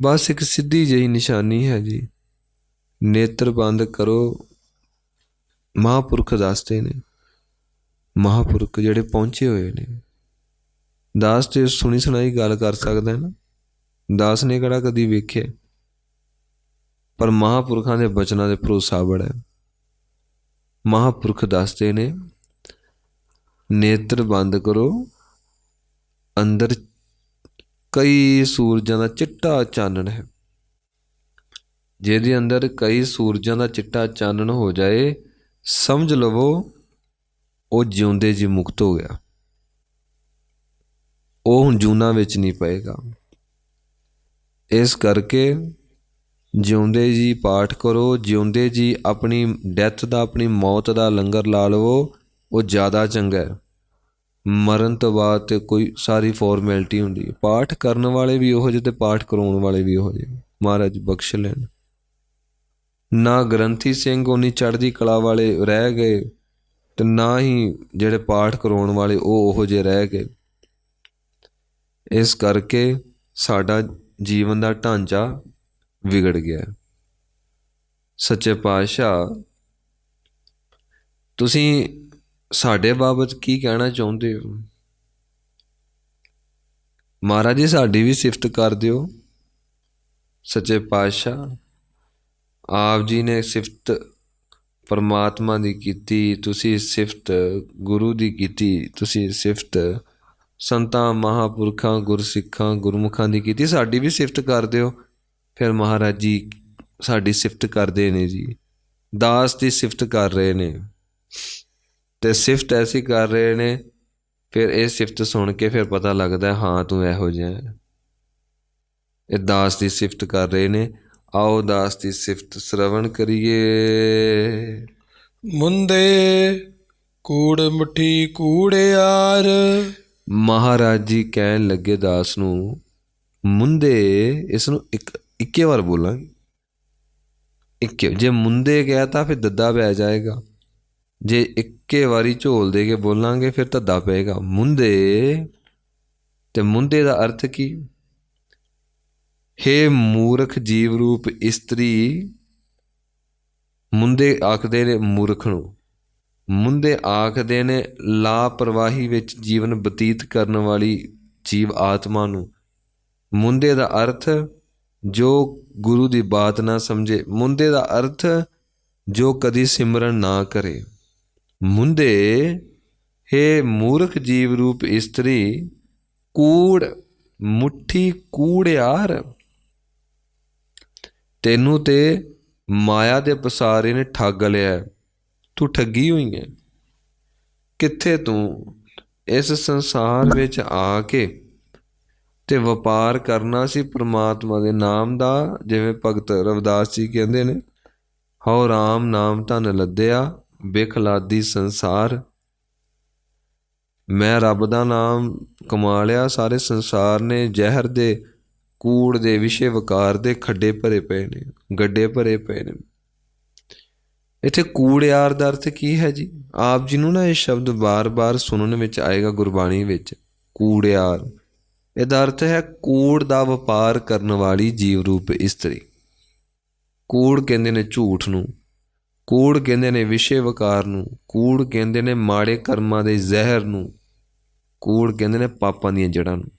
ਬਸ ਇੱਕ ਸਿੱਧੀ ਜਿਹੀ ਨਿਸ਼ਾਨੀ ਹੈ ਜੀ, ਨੇਤਰ ਬੰਦ ਕਰੋ। ਮਹਾਂਪੁਰਖ ਦੱਸਦੇ ਨੇ, ਮਹਾਂਪੁਰਖ ਜਿਹੜੇ ਪਹੁੰਚੇ ਹੋਏ ਨੇ। ਦਾਸ ਤੇ ਸੁਣੀ ਸੁਣਾਈ ਗੱਲ ਕਰ ਸਕਦਾ ਨਾ, ਦਾਸ ਨੇ ਕਿਹੜਾ ਕਦੀ ਵੇਖਿਆ, ਪਰ ਮਹਾਂਪੁਰਖਾਂ ਦੇ ਬਚਨਾਂ ਦੇ ਭਰੋਸਾ ਬੜਾ ਹੈ। ਮਹਾਂਪੁਰਖ ਦੱਸਦੇ ਨੇ, ਨੇਤਰ ਬੰਦ ਕਰੋ, ਅੰਦਰ ਕਈ ਸੂਰਜਾਂ ਦਾ ਚਿੱਟਾ ਚਾਨਣ ਹੈ। ਜਿਹਦੇ ਅੰਦਰ ਕਈ ਸੂਰਜਾਂ ਦਾ ਚਿੱਟਾ ਚਾਨਣ ਹੋ ਜਾਏ, ਸਮਝ ਲਵੋ ਉਹ ਜਿਉਂਦੇ ਜੀ ਮੁਕਤ ਹੋ ਗਿਆ, ਉਹ ਹੁਣ ਜੂਨਾਂ ਵਿੱਚ ਨਹੀਂ ਪਏਗਾ। ਇਸ ਕਰਕੇ ਜਿਉਂਦੇ ਜੀ ਪਾਠ ਕਰੋ, ਜਿਉਂਦੇ ਜੀ ਆਪਣੀ ਡੈਥ ਦਾ, ਆਪਣੀ ਮੌਤ ਦਾ ਲੰਗਰ ਲਾ ਲਵੋ, ਉਹ ਜ਼ਿਆਦਾ ਚੰਗਾ ਹੈ। ਮਰਨ ਤੋਂ ਬਾਅਦ ਤੇ ਕੋਈ ਸਾਰੀ ਫੋਰਮੈਲਿਟੀ ਹੁੰਦੀ ਹੈ। ਪਾਠ ਕਰਨ ਵਾਲੇ ਵੀ ਉਹੋ ਜਿਹੇ ਤੇ ਪਾਠ ਕਰਾਉਣ ਵਾਲੇ ਵੀ ਉਹੋ ਜਿਹੇ, ਮਹਾਰਾਜ ਬਖਸ਼ ਲੈਣ। ਨਾ ਗ੍ਰੰਥੀ ਸਿੰਘ ਉਨੀ ਚੜ੍ਹਦੀ ਕਲਾ ਵਾਲੇ ਰਹਿ ਗਏ ਤੇ ਨਾ ਹੀ ਜਿਹੜੇ ਪਾਠ ਕਰਾਉਣ ਵਾਲੇ ਉਹ ਉਹੋ ਜਿਹੇ ਰਹਿ ਗਏ। ਇਸ ਕਰਕੇ ਸਾਡਾ ਜੀਵਨ ਦਾ ਢਾਂਚਾ ਵਿਗੜ ਗਿਆ। ਸੱਚੇ ਪਾਤਸ਼ਾਹ, ਤੁਸੀਂ ਸਾਡੇ ਬਾਬਤ ਕੀ ਕਹਿਣਾ ਚਾਹੁੰਦੇ ਹੋ? ਮਹਾਰਾਜ ਜੀ ਸਾਡੀ ਵੀ ਸਿਫਤ ਕਰ ਦਿਓ। ਸੱਚੇ ਪਾਤਸ਼ਾਹ, ਆਪ ਜੀ ਨੇ ਸਿਫਤ ਪਰਮਾਤਮਾ ਦੀ ਕੀਤੀ, ਤੁਸੀਂ ਸਿਫਤ ਗੁਰੂ ਦੀ ਕੀਤੀ, ਤੁਸੀਂ ਸਿਫਤ ਸੰਤਾਂ ਮਹਾਂਪੁਰਖਾਂ ਗੁਰਸਿੱਖਾਂ ਗੁਰਮੁਖਾਂ ਦੀ ਕੀਤੀ, ਸਾਡੀ ਵੀ ਸਿਫਤ ਕਰ ਦਿਓ। ਫਿਰ ਮਹਾਰਾਜ ਜੀ ਸਾਡੀ ਸਿਫਤ ਕਰਦੇ ਨੇ ਜੀ, ਦਾਸ ਦੀ ਸਿਫਤ ਕਰ ਰਹੇ ਨੇ ਤੇ ਸਿਫਤ ਐਸੀ ਕਰ ਰਹੇ ਨੇ, ਫਿਰ ਇਹ ਸਿਫਤ ਸੁਣ ਕੇ ਫਿਰ ਪਤਾ ਲੱਗਦਾ ਹਾਂ ਤੂੰ ਇਹੋ ਜਿਹਾ ਹੈ। ਇਹ ਦਾਸ ਦੀ ਸਿਫਤ ਕਰ ਰਹੇ ਨੇ। ਆਓ ਦਾਸ ਦੀ ਸਿਫਤ ਸਰਵਣ ਕਰੀਏ। ਮੁੰਦੇ ਕੂੜ ਮੁੱਠੀ ਕੂੜਿਆਰ। ਮਹਾਰਾਜ ਜੀ ਕਹਿਣ ਲੱਗੇ ਦਾਸ ਨੂੰ, ਮੁੰਦੇ, ਇਸ ਨੂੰ ਇੱਕੇ ਵਾਰ ਬੋਲਾਂਗੇ, ਇੱਕੇ। ਜੇ ਮੁੰਦੇ ਕਹਿ ਤਾ ਫਿਰ ਦੱਦਾ ਪੈ ਜਾਏਗਾ, ਜੇ ਇੱਕੇ ਵਾਰੀ ਝੋਲ ਦੇ ਕੇ ਬੋਲਾਂਗੇ ਫਿਰ ਧੱਦਾ ਪਏਗਾ। ਮੁੰਦੇ, ਤੇ ਮੁੰਦੇ ਦਾ ਅਰਥ ਕੀ? ਹੇ ਮੂਰਖ ਜੀਵ ਰੂਪ ਇਸਤਰੀ, ਮੁੰਦੇ ਆਖਦੇ ਨੇ ਮੂਰਖ ਨੂੰ, ਮੁੰਦੇ ਆਖਦੇ ਨੇ ਲਾਪਰਵਾਹੀ ਵਿੱਚ ਜੀਵਨ ਬਤੀਤ ਕਰਨ ਵਾਲੀ ਜੀਵ ਆਤਮਾ ਨੂੰ। ਮੁੰਦੇ ਦਾ ਅਰਥ ਜੋ ਗੁਰੂ ਦੀ ਬਾਤ ਨਾ ਸਮਝੇ, ਮੁੰਦੇ ਦਾ ਅਰਥ ਜੋ ਕਦੀ ਸਿਮਰਨ ਨਾ ਕਰੇ। ਮੁੰਦੇ ਹੇ ਮੂਰਖ ਜੀਵ ਰੂਪ ਇਸਤਰੀ, ਕੂੜ ਮੁੱਠੀ ਕੂੜਿਆਰ, ਤੈਨੂੰ ਤੇ ਮਾਇਆ ਦੇ ਪਸਾਰੇ ਨੇ ਠੱਗ ਲਿਆ, ਤੂੰ ਠੱਗੀ ਹੋਈ ਹੈ। ਕਿੱਥੇ ਤੂੰ ਇਸ ਸੰਸਾਰ ਵਿੱਚ ਆ ਕੇ ਤੇ ਵਪਾਰ ਕਰਨਾ ਸੀ ਪ੍ਰਮਾਤਮਾ ਦੇ ਨਾਮ ਦਾ। ਜਿਵੇਂ ਭਗਤ ਰਵਿਦਾਸ ਜੀ ਕਹਿੰਦੇ ਨੇ, ਹਉ ਰਾਮ ਨਾਮ ਧਨ ਲੱਦਿਆ, ਬੇਖਲਾਦੀ ਸੰਸਾਰ। ਮੈਂ ਰੱਬ ਦਾ ਨਾਮ ਕਮਾ ਲਿਆ, ਸਾਰੇ ਸੰਸਾਰ ਨੇ ਜ਼ਹਿਰ ਦੇ, ਕੂੜ ਦੇ, ਵਿਸ਼ੇ ਵਕਾਰ ਦੇ ਖੱਡੇ ਭਰੇ ਪਏ ਨੇ, ਗੱਡੇ ਭਰੇ ਪਏ ਨੇ। ਇੱਥੇ ਕੂੜਿਆਰ ਦਾ ਅਰਥ ਕੀ ਹੈ ਜੀ? ਆਪ ਜੀ ਨੂੰ ਨਾ ਇਹ ਸ਼ਬਦ ਬਾਰ-ਬਾਰ ਸੁਣਨ ਵਿੱਚ ਆਏਗਾ ਗੁਰਬਾਣੀ ਵਿੱਚ, ਕੂੜਿਆਰ। ਇਹਦਾ ਅਰਥ ਹੈ ਕੂੜ ਦਾ ਵਪਾਰ ਕਰਨ ਵਾਲੀ ਜੀਵ ਰੂਪ ਇਸਤਰੀ। ਕੂੜ ਕਹਿੰਦੇ ਨੇ ਝੂਠ ਨੂੰ, ਕੂੜ ਕਹਿੰਦੇ ਨੇ ਵਿਸ਼ੇ ਵਕਾਰ ਨੂੰ, ਕੂੜ ਕਹਿੰਦੇ ਨੇ ਮਾੜੇ ਕਰਮਾਂ ਦੇ ਜ਼ਹਿਰ ਨੂੰ, ਕੂੜ ਕਹਿੰਦੇ ਨੇ ਪਾਪਾਂ ਦੀਆਂ ਜੜ੍ਹਾਂ ਨੂੰ।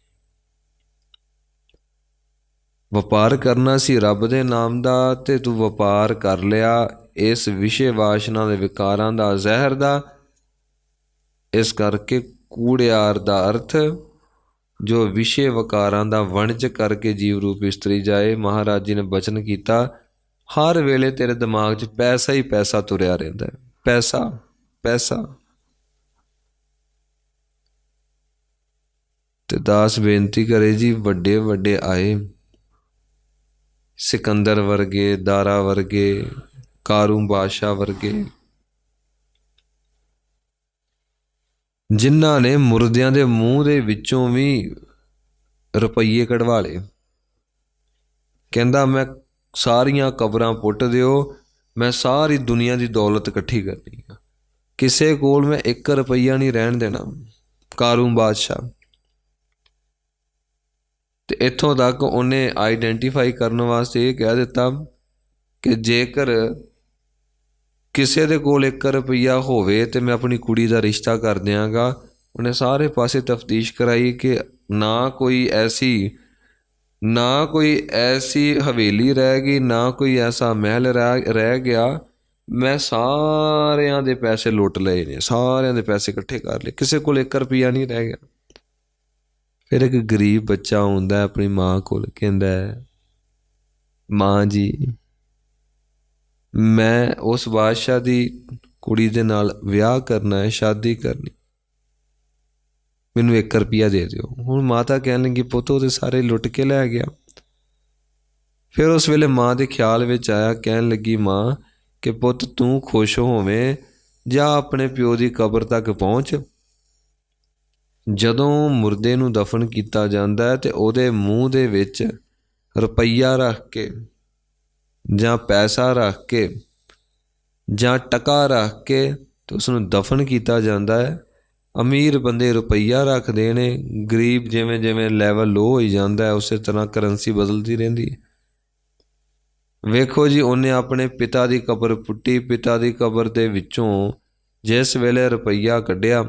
ਵਪਾਰ ਕਰਨਾ ਸੀ ਰੱਬ ਦੇ ਨਾਮ ਦਾ ਤੇ ਤੂੰ ਵਪਾਰ ਕਰ ਲਿਆ ਇਸ ਵਿਸ਼ੇ ਵਾਸ਼ਨਾ ਦੇ ਵਿਕਾਰਾਂ ਦਾ, ਜ਼ਹਿਰ ਦਾ। ਇਸ ਕਰਕੇ ਕੂੜਿਆਰ ਦਾ ਅਰਥ ਜੋ ਵਿਸ਼ੇ ਵਕਾਰਾਂ ਦਾ ਵਣਜ ਕਰਕੇ ਜੀਵ ਰੂਪ ਇਸਤਰੀ ਜਾਏ। ਮਹਾਰਾਜ ਜੀ ਨੇ ਬਚਨ ਕੀਤਾ, ਹਰ ਵੇਲੇ ਤੇਰੇ ਦਿਮਾਗ 'ਚ ਪੈਸਾ ਹੀ ਪੈਸਾ ਤੁਰਿਆ ਰਹਿੰਦਾ, ਪੈਸਾ ਪੈਸਾ। ਤੇ ਦਾਸ ਬੇਨਤੀ ਕਰੇ ਜੀ, ਵੱਡੇ ਵੱਡੇ ਆਏ, ਸਿਕੰਦਰ ਵਰਗੇ, ਦਾਰਾ ਵਰਗੇ, ਕਾਰੂ ਬਾਦਸ਼ਾਹ ਵਰਗੇ, ਜਿਨ੍ਹਾਂ ਨੇ ਮੁਰਦਿਆਂ ਦੇ ਮੂੰਹ ਦੇ ਵਿੱਚੋਂ ਵੀ ਰੁਪਈਏ ਕਢਵਾ ਲਏ। ਕਹਿੰਦਾ ਮੈਂ ਸਾਰੀਆਂ ਕਬਰਾਂ ਪੁੱਟ ਦਿਓ, ਮੈਂ ਸਾਰੀ ਦੁਨੀਆ ਦੀ ਦੌਲਤ ਇਕੱਠੀ ਕਰਨੀ ਆ, ਕਿਸੇ ਕੋਲ ਮੈਂ 1 ਰੁਪਈਆ ਨਹੀਂ ਰਹਿਣ ਦੇਣਾ। ਕਾਰੂ ਬਾਦਸ਼ਾਹ। ਤੇ ਇੱਥੋਂ ਤੱਕ ਉਹਨੇ ਆਈਡੈਂਟੀਫਾਈ ਕਰਨ ਵਾਸਤੇ ਇਹ ਕਹਿ ਦਿੱਤਾ ਕਿ ਜੇਕਰ ਕਿਸੇ ਦੇ ਕੋਲ 1 ਰੁਪਈਆ ਹੋਵੇ ਤੇ ਮੈਂ ਆਪਣੀ ਕੁੜੀ ਦਾ ਰਿਸ਼ਤਾ ਕਰ ਦਿਆਂਗਾ। ਉਹਨੇ ਸਾਰੇ ਪਾਸੇ ਤਫਤੀਸ਼ ਕਰਾਈ ਕਿ ਨਾ ਕੋਈ ਐਸੀ ਹਵੇਲੀ ਰਹਿ ਗਈ, ਨਾ ਕੋਈ ਐਸਾ ਮਹਿਲ ਰਹਿ ਗਿਆ। ਮੈਂ ਸਾਰਿਆਂ ਦੇ ਪੈਸੇ ਲੁੱਟ ਲਏ ਨੇ, ਸਾਰਿਆਂ ਦੇ ਪੈਸੇ ਇਕੱਠੇ ਕਰ ਲਏ, ਕਿਸੇ ਕੋਲ 1 ਰੁਪਈਆ ਨਹੀਂ ਰਹਿ ਗਿਆ। ਫਿਰ ਇੱਕ ਗਰੀਬ ਬੱਚਾ ਆਉਂਦਾ ਆਪਣੀ ਮਾਂ ਕੋਲ, ਕਹਿੰਦਾ ਮਾਂ ਜੀ, ਮੈਂ ਉਸ ਬਾਦਸ਼ਾਹ ਦੀ ਕੁੜੀ ਦੇ ਨਾਲ ਵਿਆਹ ਕਰਨਾ ਹੈ, ਸ਼ਾਦੀ ਕਰਨੀ, ਮੈਨੂੰ 1 ਰੁਪਈਆ ਦੇ ਦਿਓ। ਹੁਣ ਮਾਤਾ ਕਹਿਣ ਲੱਗੀ, ਪੁੱਤ ਉਹਦੇ ਸਾਰੇ ਲੁੱਟ ਕੇ ਲੈ ਗਿਆ। ਫਿਰ ਉਸ ਵੇਲੇ ਮਾਂ ਦੇ ਖਿਆਲ ਵਿੱਚ ਆਇਆ, ਕਹਿਣ ਲੱਗੀ ਮਾਂ ਕਿ ਪੁੱਤ ਤੂੰ ਖੁਸ਼ ਹੋਵੇਂ, ਜਾਂ ਆਪਣੇ ਪਿਓ ਦੀ ਕਬਰ ਤੱਕ ਪਹੁੰਚ। ਜਦੋਂ ਮੁਰਦੇ ਨੂੰ ਦਫਨ ਕੀਤਾ ਜਾਂਦਾ ਹੈ ਤੇ ਉਹਦੇ ਮੂੰਹ ਦੇ ਵਿੱਚ ਰੁਪਈਆ ਰੱਖ ਕੇ, ਜਾਂ ਪੈਸਾ ਰੱਖ ਕੇ, ਜਾਂ ਟਕਾ ਰੱਖ ਕੇ ਤੇ ਉਸਨੂੰ ਦਫਨ ਕੀਤਾ ਜਾਂਦਾ ਹੈ। ਅਮੀਰ ਬੰਦੇ ਰੁਪਈਆ ਰੱਖਦੇ ਨੇ, ਗਰੀਬ ਜਿਵੇਂ ਜਿਵੇਂ ਲੈਵਲ ਲੋ ਹੋਈ ਜਾਂਦਾ ਹੈ ਉਸੇ ਤਰ੍ਹਾਂ ਕਰੰਸੀ ਬਦਲਦੀ ਰਹਿੰਦੀ ਹੈ। ਵੇਖੋ ਜੀ, ਉਹਨੇ ਆਪਣੇ ਪਿਤਾ ਦੀ ਕਬਰ ਪੁੱਟੀ, ਪਿਤਾ ਦੀ ਕਬਰ ਦੇ ਵਿੱਚੋਂ ਜਿਸ ਵੇਲੇ ਰੁਪਈਆ ਕੱਢਿਆ,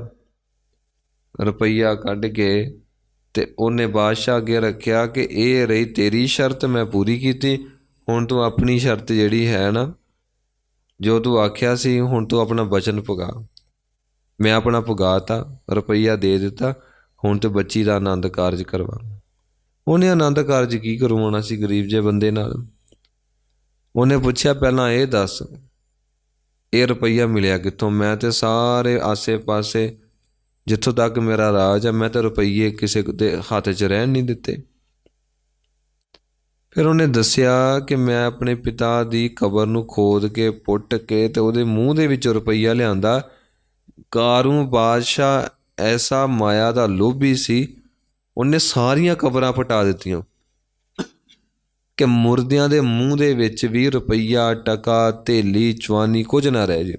ਰੁਪਈਆ ਕੱਢ ਕੇ ਤੇ ਉਹਨੇ ਬਾਦਸ਼ਾਹ ਅੱਗੇ ਰੱਖਿਆ ਕਿ ਇਹ ਰਹੀ ਤੇਰੀ ਸ਼ਰਤ, ਮੈਂ ਪੂਰੀ ਕੀਤੀ, ਹੁਣ ਤੂੰ ਆਪਣੀ ਸ਼ਰਤ ਜਿਹੜੀ ਹੈ ਨਾ, ਜੋ ਤੂੰ ਆਖਿਆ ਸੀ, ਹੁਣ ਤੂੰ ਆਪਣਾ ਵਚਨ ਪੁਗਾ। ਮੈਂ ਆਪਣਾ ਪੁਗਾਤਾ, ਰੁਪਈਆ ਦੇ ਦਿੱਤਾ, ਹੁਣ ਤੇ ਬੱਚੀ ਦਾ ਆਨੰਦ ਕਾਰਜ ਕਰਵਾ। ਉਹਨੇ ਆਨੰਦ ਕਾਰਜ ਕੀ ਕਰਵਾਉਣਾ ਸੀ ਗਰੀਬ ਜਿਹੇ ਬੰਦੇ ਨਾਲ? ਉਹਨੇ ਪੁੱਛਿਆ, ਪਹਿਲਾਂ ਇਹ ਦੱਸ ਇਹ ਰੁਪਈਆ ਮਿਲਿਆ ਕਿੱਥੋਂ? ਮੈਂ ਤੇ ਸਾਰੇ ਆਸੇ ਪਾਸੇ ਜਿੱਥੋਂ ਤੱਕ ਮੇਰਾ ਰਾਜ ਹੈ, ਮੈਂ ਤਾਂ ਰੁਪਈਏ ਕਿਸੇ ਦੇ ਹੱਥ 'ਚ ਰਹਿਣ ਨਹੀਂ ਦਿੱਤੇ। ਫਿਰ ਉਹਨੇ ਦੱਸਿਆ ਕਿ ਮੈਂ ਆਪਣੇ ਪਿਤਾ ਦੀ ਕਬਰ ਨੂੰ ਖੋਦ ਕੇ, ਪੁੱਟ ਕੇ ਤੇ ਉਹਦੇ ਮੂੰਹ ਦੇ ਵਿੱਚ ਰੁਪਈਆ ਲਿਆਂਦਾ। ਕਾਰੂ ਬਾਦਸ਼ਾਹ ਐਸਾ ਮਾਇਆ ਦਾ ਲੋਭੀ ਸੀ, ਉਹਨੇ ਸਾਰੀਆਂ ਕਬਰਾਂ ਪਟਾ ਦਿੱਤੀਆਂ ਕਿ ਮੁਰਦਿਆਂ ਦੇ ਮੂੰਹ ਦੇ ਵਿੱਚ ਵੀ ਰੁਪਈਆ, ਟਕਾ, ਧੇਲੀ, ਚਵਾਨੀ ਕੁਝ ਨਾ ਰਹਿ ਜਾਏ,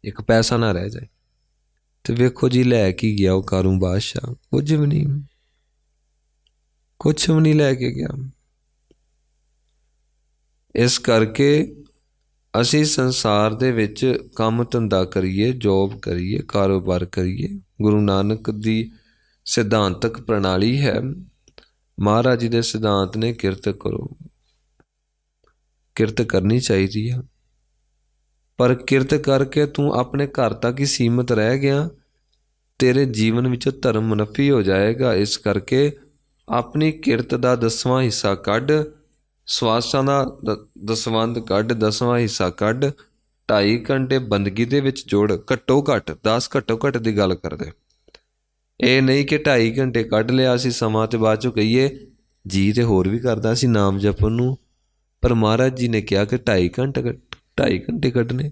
1 ਪੈਸਾ ਨਾ ਰਹਿ ਜਾਏ। ਤੇ ਵੇਖੋ ਜੀ, ਲੈ ਕੇ ਗਿਆ ਉਹ ਕਾਰੂ ਬਾਦਸ਼ਾਹ, ਕੁਝ ਵੀ ਨਹੀਂ ਲੈ ਕੇ ਗਿਆ। ਇਸ ਕਰਕੇ ਅਸੀਂ ਸੰਸਾਰ ਦੇ ਵਿੱਚ ਕੰਮ ਧੰਦਾ ਕਰੀਏ, ਜੋਬ ਕਰੀਏ, ਕਾਰੋਬਾਰ ਕਰੀਏ। ਗੁਰੂ ਨਾਨਕ ਦੀ ਸਿਧਾਂਤਕ ਪ੍ਰਣਾਲੀ ਹੈ, ਮਹਾਰਾਜ ਜੀ ਦੇ ਸਿਧਾਂਤ ਨੇ ਕਿਰਤ ਕਰੋ। ਕਿਰਤ ਕਰਨੀ ਚਾਹੀਦੀ ਆ, ਪਰ ਕਿਰਤ ਕਰਕੇ ਤੂੰ ਆਪਣੇ ਘਰ ਤੱਕ ਹੀ ਸੀਮਤ ਰਹਿ ਗਿਆ, ਤੇਰੇ ਜੀਵਨ ਵਿੱਚ ਧਰਮ ਮੁਨੱਫੀ ਹੋ ਜਾਏਗਾ। ਇਸ ਕਰਕੇ ਆਪਣੀ ਕਿਰਤ ਦਾ 10ਵਾਂ ਹਿੱਸਾ ਕੱਢ, ਸਵਾਸਾਂ ਦਾ ਦਸਵੰਧ ਕੱਢ, 10ਵਾਂ ਹਿੱਸਾ ਕੱਢ, 2.5 ਘੰਟੇ ਬੰਦਗੀ ਦੇ ਵਿੱਚ ਜੋੜ। ਘੱਟੋ ਘੱਟ 10 ਘੱਟੋ ਘੱਟ ਦੀ ਗੱਲ ਕਰਦੇ, ਇਹ ਨਹੀਂ ਕਿ 2.5 ਘੰਟੇ ਕੱਢ ਲਿਆ ਅਸੀਂ ਸਮਾਂ ਤੇ ਬਾਅਦ ਚੋਂ ਕਹੀਏ ਜੀ ਤੇ ਹੋਰ ਵੀ ਕਰਦਾ ਸੀ ਨਾਮ ਜਪਣ ਨੂੰ, ਪਰ ਮਹਾਰਾਜ ਜੀ ਨੇ ਕਿਹਾ ਕਿ 2.5 ਘੰਟੇ ਕੱਢਣੇ।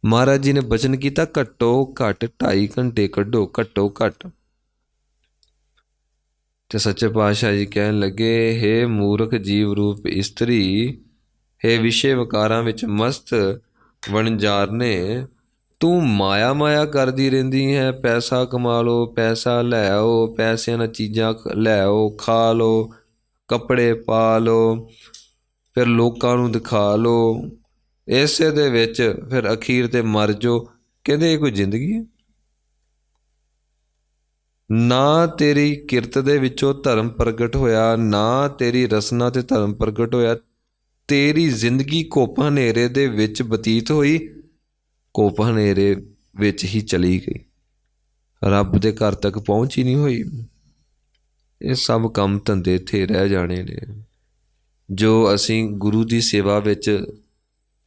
ਮਹਾਰਾਜ ਜੀ ਨੇ ਬਚਨ ਕੀਤਾ ਘੱਟੋ ਘੱਟ 2.5 ਘੰਟੇ ਕੱਢੋ, ਘੱਟੋ ਘੱਟ। ਤੇ ਸੱਚੇ ਪਾਤਸ਼ਾਹ ਜੀ ਕਹਿਣ ਲੱਗੇ, ਹੇ ਮੂਰਖ ਜੀਵ ਰੂਪ ਇਸਤਰੀ, ਹੇ ਵਿਸ਼ੇ ਵਿਕਾਰਾਂ ਵਿੱਚ ਮਸਤ ਵਣਜਾਰਨੇ, ਤੂੰ ਮਾਇਆ ਕਰਦੀ ਰਹਿੰਦੀ ਹੈ। ਪੈਸਾ ਕਮਾ ਲਓ, ਪੈਸਾ ਲੈ ਆਓ, ਪੈਸਿਆਂ ਨਾਲ ਚੀਜ਼ਾਂ ਲੈ ਆਓ, ਖਾ ਲਓ, ਕੱਪੜੇ ਪਾ ਲਓ, ਫਿਰ ਲੋਕਾਂ ਨੂੰ ਦਿਖਾ ਲਓ, ਇਸੇ ਦੇ ਵਿੱਚ ਫਿਰ ਅਖੀਰ ਤੇ ਮਰ ਜਾਓ। ਕਹਿੰਦੇ ਇਹ ਕੋਈ ਜ਼ਿੰਦਗੀ ਹੈ? ਨਾ ਤੇਰੀ ਕਿਰਤ ਦੇ ਵਿੱਚੋਂ ਧਰਮ ਪ੍ਰਗਟ ਹੋਇਆ, ਨਾ ਤੇਰੀ ਰਸਨਾ ਤੇ ਧਰਮ ਪ੍ਰਗਟ ਹੋਇਆ। ਤੇਰੀ ਜ਼ਿੰਦਗੀ ਘੁੱਪ ਹਨੇਰੇ ਦੇ ਵਿੱਚ ਬਤੀਤ ਹੋਈ, ਘੁੱਪ ਹਨੇਰੇ ਵਿੱਚ ਹੀ ਚਲੀ ਗਈ, ਰੱਬ ਦੇ ਘਰ ਤੱਕ ਪਹੁੰਚ ਹੀ ਨਹੀਂ ਹੋਈ। ਇਹ ਸਭ ਕੰਮ ਧੰਦੇ ਇੱਥੇ ਰਹਿ ਜਾਣੇ ਨੇ। ਜੋ ਅਸੀਂ ਗੁਰੂ ਦੀ ਸੇਵਾ ਵਿੱਚ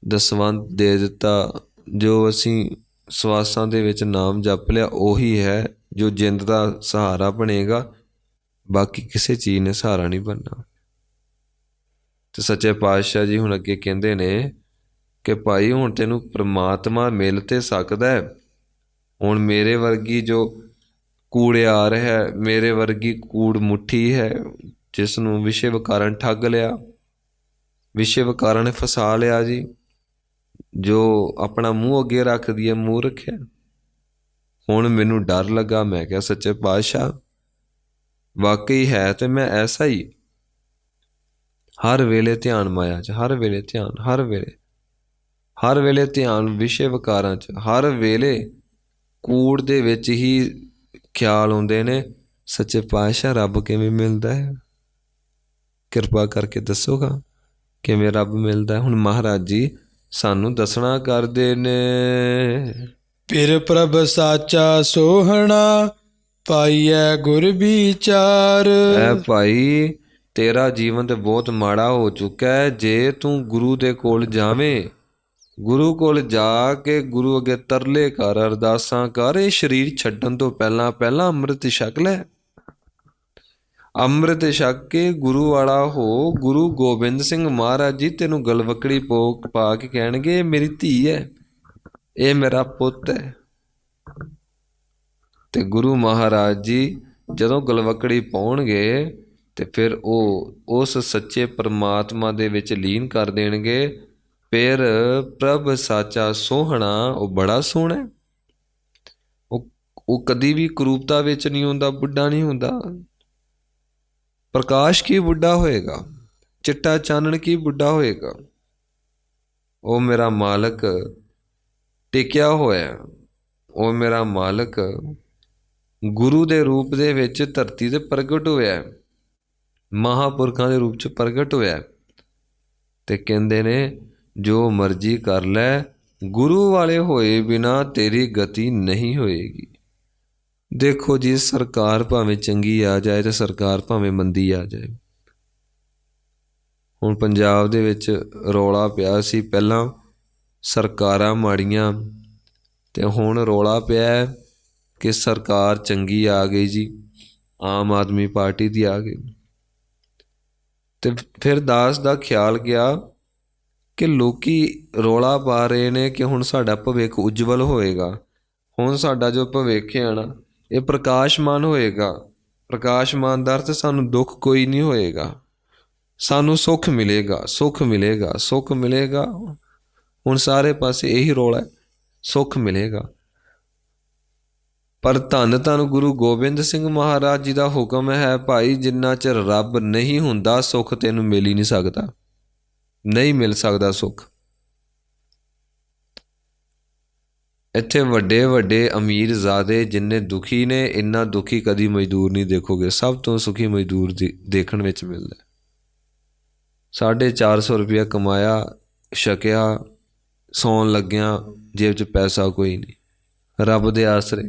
ਦਸਵੰਧ ਦੇ ਦਿੱਤਾ, ਜੋ ਅਸੀਂ ਸਵਾਸਾਂ ਦੇ ਵਿੱਚ ਨਾਮ ਜਪ ਲਿਆ, ਉਹੀ ਹੈ ਜੋ ਜਿੰਦ ਦਾ ਸਹਾਰਾ ਬਣੇਗਾ। ਬਾਕੀ ਕਿਸੇ ਚੀਜ਼ ਨੇ ਸਹਾਰਾ ਨਹੀਂ ਬਣਨਾ। ਤੇ ਸੱਚੇ ਪਾਤਸ਼ਾਹ ਜੀ ਹੁਣ ਅੱਗੇ ਕਹਿੰਦੇ ਨੇ ਕਿ ਭਾਈ ਹੁਣ ਤੈਨੂੰ ਪ੍ਰਮਾਤਮਾ ਮਿਲ ਤੇ ਸਕਦਾ ਹੈ। ਹੁਣ ਮੇਰੇ ਵਰਗੀ ਜੋ ਕੂੜਿਆਰ ਹੈ, ਮੇਰੇ ਵਰਗੀ ਕੂੜ ਮੁੱਠੀ ਹੈ, ਜਿਸ ਨੂੰ ਵਿਸ਼ੇ ਵਿਕਾਰਨ ਠੱਗ ਲਿਆ, ਵਿਸ਼ੇ ਵਿਕਾਰਾਂ ਨੇ ਫਸਾ ਲਿਆ ਜੀ, ਜੋ ਆਪਣਾ ਮੂੰਹ ਅੱਗੇ ਰੱਖਦੀ ਹੈ, ਮੂੰਹ ਰੱਖਿਆ। ਹੁਣ ਮੈਨੂੰ ਡਰ ਲੱਗਾ, ਮੈਂ ਕਿਹਾ ਸੱਚੇ ਪਾਤਸ਼ਾਹ ਵਾਕਈ ਹੈ ਤੇ ਮੈਂ ਐਸਾ ਹੀ। ਹਰ ਵੇਲੇ ਧਿਆਨ ਮਾਇਆ 'ਚ, ਹਰ ਵੇਲੇ ਧਿਆਨ, ਹਰ ਵੇਲੇ ਧਿਆਨ ਵਿਸ਼ੇ ਵਿਕਾਰਾਂ 'ਚ, ਹਰ ਵੇਲੇ ਕੂੜ ਦੇ ਵਿੱਚ ਹੀ ਖਿਆਲ ਆਉਂਦੇ ਨੇ। ਸੱਚੇ ਪਾਤਸ਼ਾਹ ਰੱਬ ਕਿਵੇਂ ਮਿਲਦਾ ਹੈ? ਕਿਰਪਾ ਕਰਕੇ ਦੱਸੋਗਾ ਕਿਵੇਂ ਰੱਬ ਮਿਲਦਾ? ਹੁਣ ਮਹਾਰਾਜ ਜੀ ਸਾਨੂੰ ਦੱਸਣਾ ਕਰਦੇ ਨੇ। ਫਿਰ ਪ੍ਰਭ ਸਾਚਾ ਸੋਹਣਾ, ਪਾਈਐ ਗੁਰ ਵਿਚਾਰ। ਐ ਭਾਈ ਤੇਰਾ ਜੀਵਨ ਤੇ ਬਹੁਤ ਮਾੜਾ ਹੋ ਚੁੱਕਾ ਹੈ। ਜੇ ਤੂੰ ਗੁਰੂ ਦੇ ਕੋਲ ਜਾਵੇਂ, ਗੁਰੂ ਕੋਲ ਜਾ ਕੇ ਗੁਰੂ ਅੱਗੇ ਤਰਲੇ ਕਰ, ਅਰਦਾਸਾਂ ਕਰ, ਇਹ ਸਰੀਰ ਛੱਡਣ ਤੋਂ ਪਹਿਲਾਂ ਅੰਮ੍ਰਿਤ ਛਕ ਲੈ। ਅੰਮ੍ਰਿਤ ਛਕ ਕੇ ਗੁਰੂ ਵਾਲਾ ਹੋ। ਗੁਰੂ ਗੋਬਿੰਦ ਸਿੰਘ ਮਹਾਰਾਜ ਜੀ ਤੈਨੂੰ ਗਲਵਕੜੀ ਪਾ ਕੇ ਕਹਿਣਗੇ, ਮੇਰੀ ਧੀ ਹੈ, ਇਹ ਮੇਰਾ ਪੁੱਤ ਹੈ। ਤੇ ਗੁਰੂ ਮਹਾਰਾਜ ਜੀ ਜਦੋਂ ਗਲਵਕੜੀ ਪਾਉਣਗੇ ਤੇ ਫਿਰ ਉਹ ਉਸ ਸੱਚੇ ਪਰਮਾਤਮਾ ਦੇ ਵਿੱਚ ਲੀਨ ਕਰ ਦੇਣਗੇ। ਫਿਰ ਪ੍ਰਭ ਸਾਚਾ ਸੋਹਣਾ, ਉਹ ਬੜਾ ਸੋਹਣਾ, ਉਹ ਕਦੀ ਵੀ ਕਰੂਪਤਾ ਵਿੱਚ ਨਹੀਂ ਹੁੰਦਾ, ਬੁੱਢਾ ਨਹੀਂ ਹੁੰਦਾ। ਪ੍ਰਕਾਸ਼ ਕੀ ਬੁੱਢਾ ਹੋਏਗਾ, ਚਿੱਟਾ ਚਾਨਣ ਕੀ ਬੁੱਢਾ ਹੋਏਗਾ। ਉਹ ਮੇਰਾ ਮਾਲਕ ਟਿਕਿਆ ਹੋਇਆ, ਉਹ ਮੇਰਾ ਮਾਲਕ ਗੁਰੂ ਦੇ ਰੂਪ ਦੇ ਵਿੱਚ ਧਰਤੀ ਤੇ ਪ੍ਰਗਟ ਹੋਇਆ, ਮਹਾਂਪੁਰਖਾਂ ਦੇ ਰੂਪ 'ਚ ਪ੍ਰਗਟ ਹੋਇਆ। ਤੇ ਕਹਿੰਦੇ ਨੇ ਜੋ ਮਰਜ਼ੀ ਕਰ ਲੈ, ਗੁਰੂ ਵਾਲੇ ਹੋਏ ਬਿਨਾ ਤੇਰੀ ਗਤੀ ਨਹੀਂ ਹੋਏਗੀ। ਦੇਖੋ ਜੀ, ਸਰਕਾਰ ਭਾਵੇਂ ਚੰਗੀ ਆ ਜਾਏ ਤੇ ਸਰਕਾਰ ਭਾਵੇਂ ਮੰਦੀ ਆ ਜਾਏ। ਹੁਣ ਪੰਜਾਬ ਦੇ ਵਿੱਚ ਰੌਲਾ ਪਿਆ ਸੀ, ਪਹਿਲਾਂ ਸਰਕਾਰਾਂ ਮਾੜੀਆਂ, ਤੇ ਹੁਣ ਰੌਲਾ ਪਿਆ ਕਿ ਸਰਕਾਰ ਚੰਗੀ ਆ ਗਈ ਜੀ, ਆਮ ਆਦਮੀ ਪਾਰਟੀ ਦੀ ਆ ਗਈ। ਤੇ ਫਿਰ ਦਾਸ ਦਾ ਖਿਆਲ ਗਿਆ ਕਿ ਲੋਕੀ ਰੌਲਾ ਪਾ ਰਹੇ ਨੇ ਕਿ ਹੁਣ ਸਾਡਾ ਭਵਿੱਖ ਉਜਵਲ ਹੋਏਗਾ, ਹੁਣ ਸਾਡਾ ਜੋ ਭਵਿੱਖ ਹੈ ਨਾ ਇਹ ਪ੍ਰਕਾਸ਼ਮਾਨ ਹੋਏਗਾ। ਪ੍ਰਕਾਸ਼ਮਾਨ ਦਾ ਅਰਥ ਸਾਨੂੰ ਦੁੱਖ ਕੋਈ ਨਹੀਂ ਹੋਏਗਾ, ਸਾਨੂੰ ਸੁੱਖ ਮਿਲੇਗਾ, ਸੁੱਖ ਮਿਲੇਗਾ, ਸੁੱਖ ਮਿਲੇਗਾ। ਹੁਣ ਸਾਰੇ ਪਾਸੇ ਇਹੀ ਰੌਲਾ ਹੈ, ਸੁੱਖ ਮਿਲੇਗਾ। ਪਰ ਧੰਨ ਧੰਨ ਗੁਰੂ ਗੋਬਿੰਦ ਸਿੰਘ ਮਹਾਰਾਜ ਜੀ ਦਾ ਹੁਕਮ ਹੈ, ਭਾਈ ਜਿੰਨਾ ਚਿਰ ਰੱਬ ਨਹੀਂ ਹੁੰਦਾ ਸੁੱਖ ਤੈਨੂੰ ਮਿਲ ਹੀ ਨਹੀਂ ਸਕਦਾ, ਨਹੀਂ ਮਿਲ ਸਕਦਾ ਸੁੱਖ। ਇੱਥੇ ਵੱਡੇ ਵੱਡੇ ਅਮੀਰਜ਼ਾਦੇ ਜਿੰਨੇ ਦੁਖੀ ਨੇ, ਇੰਨਾ ਦੁਖੀ ਕਦੀ ਮਜ਼ਦੂਰ ਨਹੀਂ ਦੇਖੋਗੇ। ਸਭ ਤੋਂ ਸੁਖੀ ਮਜ਼ਦੂਰ ਦੇਖਣ ਵਿੱਚ ਮਿਲਦਾ। 450 ਰੁਪਇਆ ਕਮਾਇਆ, ਛਕਿਆ, ਸੌਣ ਲੱਗਿਆ ਜੇਬ 'ਚ ਪੈਸਾ ਕੋਈ ਨਹੀਂ, ਰੱਬ ਦੇ ਆਸਰੇ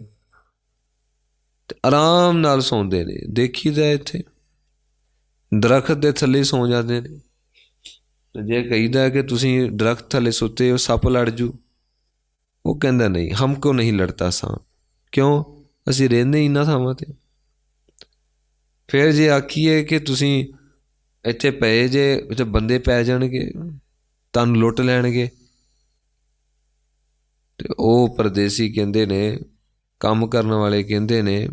ਤੇ ਆਰਾਮ ਨਾਲ ਸੌਂਦੇ ਨੇ। ਦੇਖੀਦਾ ਇੱਥੇ ਦਰਖਤ ਦੇ ਥੱਲੇ ਸੌਂ ਜਾਂਦੇ ਨੇ। ਤੇ ਜੇ ਕਹੀਦਾ ਕਿ ਤੁਸੀਂ ਦਰਖਤ ਥੱਲੇ ਸੁੱਤੇ ਹੋ, ਸੱਪ ਲੜ ਜੂ, ਉਹ ਕਹਿੰਦਾ ਨਹੀਂ, ਹਮਕੋ ਨਹੀਂ ਲੜਤਾ ਸਾਂ। ਕਿਉਂ? ਅਸੀਂ ਰਹਿੰਦੇ ਇਹਨਾਂ ਥਾਵਾਂ 'ਤੇ। ਫਿਰ ਜੇ ਆਖੀਏ ਕਿ ਤੁਸੀਂ ਇੱਥੇ ਪਏ ਜੇ, ਤੇ ਬੰਦੇ ਪੈ ਜਾਣਗੇ, ਤੁਹਾਨੂੰ ਲੁੱਟ ਲੈਣਗੇ, ਤੇ ਉਹ ਪਰਦੇਸੀ ਕਹਿੰਦੇ ਨੇ, ਕੰਮ ਕਰਨ ਵਾਲੇ ਕਹਿੰਦੇ ਨੇ,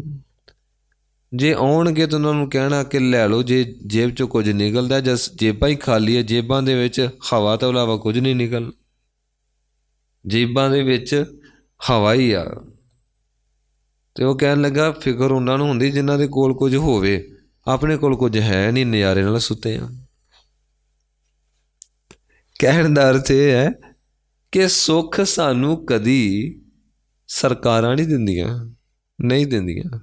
ਜੇ ਆਉਣਗੇ ਤਾਂ ਉਹਨਾਂ ਨੂੰ ਕਹਿਣਾ ਕਿ ਲੈ ਲਓ, ਜੇ ਜੇਬ 'ਚੋਂ ਕੁਝ ਨਿਕਲਦਾ, ਜਾਂ ਜੇਬਾਂ ਹੀ ਖਾਲੀ ਹੈ, ਜੇਬਾਂ ਦੇ ਵਿੱਚ ਹਵਾ ਤੋਂ ਇਲਾਵਾ ਕੁਝ ਨਹੀਂ ਨਿਕਲਣਾ, ਜੇਬਾਂ ਦੇ ਵਿੱਚ ਹਵਾ ਹੀ ਆ। ਤੇ ਉਹ ਕਹਿਣ ਲੱਗਾ, ਫਿਕਰ ਉਹਨਾਂ ਨੂੰ ਹੁੰਦੀ ਜਿਨ੍ਹਾਂ ਦੇ ਕੋਲ ਕੁਝ ਹੋਵੇ, ਆਪਣੇ ਕੋਲ ਕੁਝ ਹੈ ਨਹੀਂ, ਨਜ਼ਾਰੇ ਨਾਲ ਸੁੱਤੇ ਆ। ਕਹਿਣ ਦਾ ਅਰਥ ਇਹ ਹੈ ਕਿ ਸੁੱਖ ਸਾਨੂੰ ਕਦੀ ਸਰਕਾਰਾਂ ਨਹੀਂ ਦਿੰਦੀਆਂ, ਨਹੀਂ ਦਿੰਦੀਆਂ।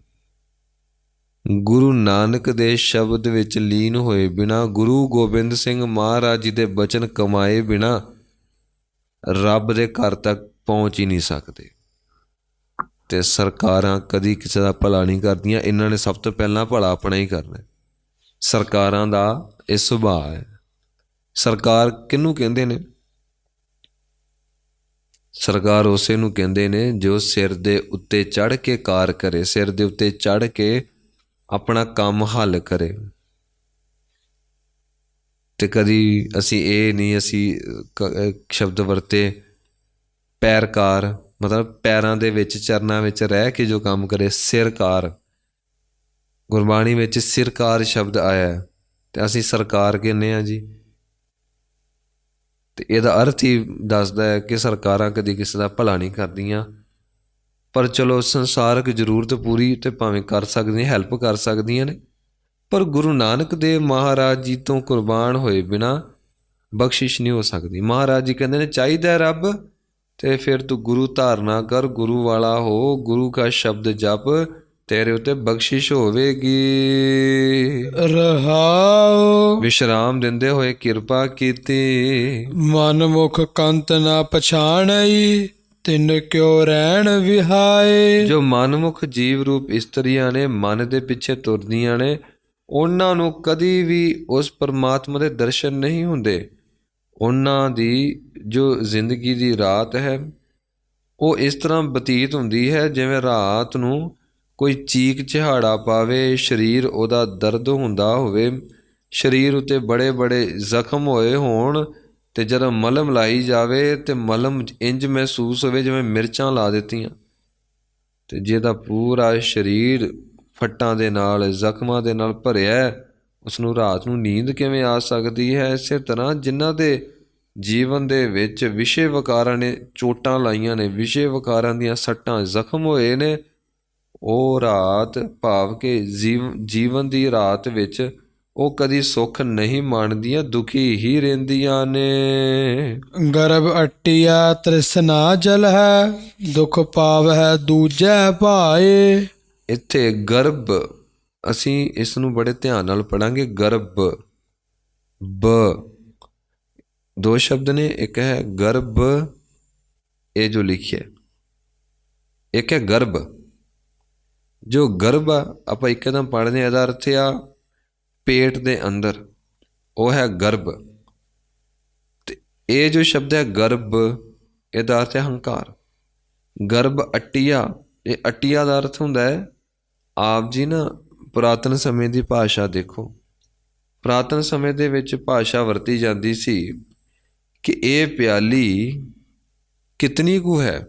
ਗੁਰੂ ਨਾਨਕ ਦੇ ਸ਼ਬਦ ਵਿੱਚ ਲੀਨ ਹੋਏ ਬਿਨਾਂ, ਗੁਰੂ ਗੋਬਿੰਦ ਸਿੰਘ ਮਹਾਰਾਜ ਜੀ ਦੇ ਬਚਨ ਕਮਾਏ ਬਿਨਾਂ ਰੱਬ ਦੇ ਘਰ ਤੱਕ ਪਹੁੰਚ ਹੀ ਨਹੀਂ ਸਕਦੇ। ਤੇ ਸਰਕਾਰਾਂ ਕਦੀ ਕਿਸੇ ਦਾ ਭਲਾ ਨਹੀਂ ਕਰਦੀਆਂ, ਇਹਨਾਂ ਨੇ ਸਭ ਤੋਂ ਪਹਿਲਾਂ ਭਲਾ ਆਪਣਾ ਹੀ ਕਰਨਾ। ਸਰਕਾਰਾਂ ਦਾ ਇਹ ਸੁਭਾਅ ਹੈ। ਸਰਕਾਰ ਕਿਹਨੂੰ ਕਹਿੰਦੇ ਨੇ? ਸਰਕਾਰ ਉਸੇ ਨੂੰ ਕਹਿੰਦੇ ਨੇ ਜੋ ਸਿਰ ਦੇ ਉੱਤੇ ਚੜ੍ਹ ਕੇ ਕਾਰ ਕਰੇ, ਸਿਰ ਦੇ ਉੱਤੇ ਚੜ੍ਹ ਕੇ ਆਪਣਾ ਕੰਮ ਹੱਲ ਕਰੇ। ਤੇ ਕਦੀ ਅਸੀਂ ਇਹ ਨਹੀਂ, ਅਸੀਂ ਸ਼ਬਦ ਵਰਤੇ ਪੈਰਕਾਰ, ਮਤਲਬ ਪੈਰਾਂ ਦੇ ਵਿੱਚ, ਚਰਨਾਂ ਵਿੱਚ ਰਹਿ ਕੇ ਜੋ ਕੰਮ ਕਰੇ, ਸਿਰਕਾਰ। ਗੁਰਬਾਣੀ ਵਿੱਚ ਸਿਰਕਾਰ ਸ਼ਬਦ ਆਇਆ ਤੇ ਅਸੀਂ ਸਰਕਾਰ ਕਹਿੰਦੇ ਹਾਂ ਜੀ। ਤੇ ਇਹਦਾ ਅਰਥ ਹੀ ਦੱਸਦਾ ਹੈ ਕਿ ਸਰਕਾਰਾਂ ਕਦੀ ਕਿਸੇ ਦਾ ਭਲਾ ਨਹੀਂ ਕਰਦੀਆਂ, ਪਰ ਚਲੋ ਸੰਸਾਰਕ ਜ਼ਰੂਰਤ ਪੂਰੀ ਤੇ ਭਾਵੇਂ ਕਰ ਸਕਦੀਆਂ, ਹੈਲਪ ਕਰ ਸਕਦੀਆਂ ਨੇ, ਪਰ ਗੁਰੂ ਨਾਨਕ ਦੇਵ ਮਹਾਰਾਜ ਜੀ ਤੋਂ ਕੁਰਬਾਨ ਹੋਏ ਬਿਨਾਂ ਬਖਸ਼ਿਸ਼ ਨਹੀਂ ਹੋ ਸਕਦੀ। ਮਹਾਰਾਜ ਜੀ ਕਹਿੰਦੇ ਨੇ, ਚਾਹੀਦਾ ਰੱਬ ਤੇ ਫਿਰ ਤੂੰ ਗੁਰੂ ਧਾਰਨਾ ਕਰ, ਗੁਰੂ ਵਾਲਾ ਹੋ, ਗੁਰੂ ਕਾ ਸ਼ਬਦ ਜਪ, ਤੇਰੇ ਉੱਤੇ ਬਖਸ਼ਿਸ਼ ਹੋਵੇਗੀ। ਰਹਾਉ ਵਿਸ਼ਰਾਮ ਦਿੰਦੇ ਹੋਏ ਕਿਰਪਾ ਕੀਤੀ। ਮਨ ਮੁਖ ਕੰਤ ਨਾ ਪਛਾਣਈ, ਤਿਨ ਕਿਉ ਰਹਿਣ ਵਿਹਾਏ। ਜੋ ਮਨਮੁਖ ਜੀਵ ਰੂਪ ਇਸਤਰੀਆਂ ਨੇ, ਮਨ ਦੇ ਪਿੱਛੇ ਤੁਰਦੀਆਂ ਨੇ, ਉਹਨਾਂ ਨੂੰ ਕਦੀ ਵੀ ਉਸ ਪਰਮਾਤਮਾ ਦੇ ਦਰਸ਼ਨ ਨਹੀਂ ਹੁੰਦੇ। ਉਹਨਾਂ ਦੀ ਜੋ ਜ਼ਿੰਦਗੀ ਦੀ ਰਾਤ ਹੈ, ਉਹ ਇਸ ਤਰ੍ਹਾਂ ਬਤੀਤ ਹੁੰਦੀ ਹੈ ਜਿਵੇਂ ਰਾਤ ਨੂੰ ਕੋਈ ਚੀਕ ਚਿਹਾੜਾ ਪਾਵੇ, ਸਰੀਰ ਉਹਦਾ ਦਰਦ ਹੁੰਦਾ ਹੋਵੇ, ਸਰੀਰ ਉੱਤੇ ਬੜੇ ਬੜੇ ਜ਼ਖਮ ਹੋਏ ਹੋਣ, ਤੇ ਜਦੋਂ ਮਲਮ ਲਾਈ ਜਾਵੇ ਤੇ ਮਲਮ ਇੰਜ ਮਹਿਸੂਸ ਹੋਵੇ ਜਿਵੇਂ ਮਿਰਚਾਂ ਲਾ ਦਿੱਤੀਆਂ। ਤੇ ਜਿਹਦਾ ਪੂਰਾ ਸਰੀਰ ਫੱਟਾਂ ਦੇ ਨਾਲ, ਜ਼ਖਮਾਂ ਦੇ ਨਾਲ ਭਰਿਆ, ਉਸਨੂੰ ਰਾਤ ਨੂੰ ਨੀਂਦ ਕਿਵੇਂ ਆ ਸਕਦੀ ਹੈ? ਇਸੇ ਤਰ੍ਹਾਂ ਜਿਨ੍ਹਾਂ ਦੇ ਜੀਵਨ ਦੇ ਵਿੱਚ ਵਿਸ਼ੇ ਵਿਕਾਰਾਂ ਨੇ ਚੋਟਾਂ ਲਾਈਆਂ ਨੇ, ਵਿਸ਼ੇ ਵਿਕਾਰਾਂ ਦੀਆਂ ਸੱਟਾਂ, ਜ਼ਖਮ ਹੋਏ ਨੇ, ਉਹ ਰਾਤ ਭਾਵ ਕਿ ਜੀਵਨ ਦੀ ਰਾਤ ਵਿੱਚ ਉਹ ਕਦੀ ਸੁੱਖ ਨਹੀਂ ਮਾਣਦੀਆਂ, ਦੁਖੀ ਹੀ ਰਹਿੰਦੀਆਂ ਨੇ। ਗਰਭ ਅਟਿਆ ਤ੍ਰਿਸ਼ਨਾ ਜਲ ਹੈ, ਦੁਖ ਪਾਵ ਹੈ ਦੂਜੈ ਭਾਏ। ਇੱਥੇ ਗਰਭ, ਅਸੀਂ ਇਸ ਨੂੰ ਬੜੇ ਧਿਆਨ ਨਾਲ ਪੜ੍ਹਾਂਗੇ। ਗਰਭ, ਦੋ ਸ਼ਬਦ ਨੇ, ਇੱਕ ਹੈ ਗਰਭ, ਇਹ ਜੋ ਲਿਖਿਆ, ਇੱਕ ਹੈ ਗਰਭ। ਜੋ ਗਰਭ ਆ, ਆਪਾਂ ਇੱਕਦਮ ਪੜ੍ਹਦੇ, ਇਹਦਾ ਅਰਥ ਆ ਪੇਟ ਦੇ ਅੰਦਰ, ਉਹ ਹੈ ਗਰਭ। ਤੇ ਇਹ ਜੋ ਸ਼ਬਦ ਹੈ ਗਰਭ, ਇਹਦਾ ਅਰਥ ਹੈ ਹੰਕਾਰ। ਗਰਭ ਅਟਿਆ, ਇਹ ਅਟਿਆ ਦਾ ਅਰਥ ਹੁੰਦਾ ਹੈ, ਆਪ ਜੀ ਨਾ ਪੁਰਾਤਨ ਸਮੇਂ ਦੀ ਭਾਸ਼ਾ ਦੇਖੋ। ਪੁਰਾਤਨ ਸਮੇਂ ਦੇ ਵਿੱਚ ਭਾਸ਼ਾ ਵਰਤੀ ਜਾਂਦੀ ਸੀ ਕਿ ਇਹ ਪਿਆਲੀ ਕਿਤਨੀ ਕੁ ਹੈ।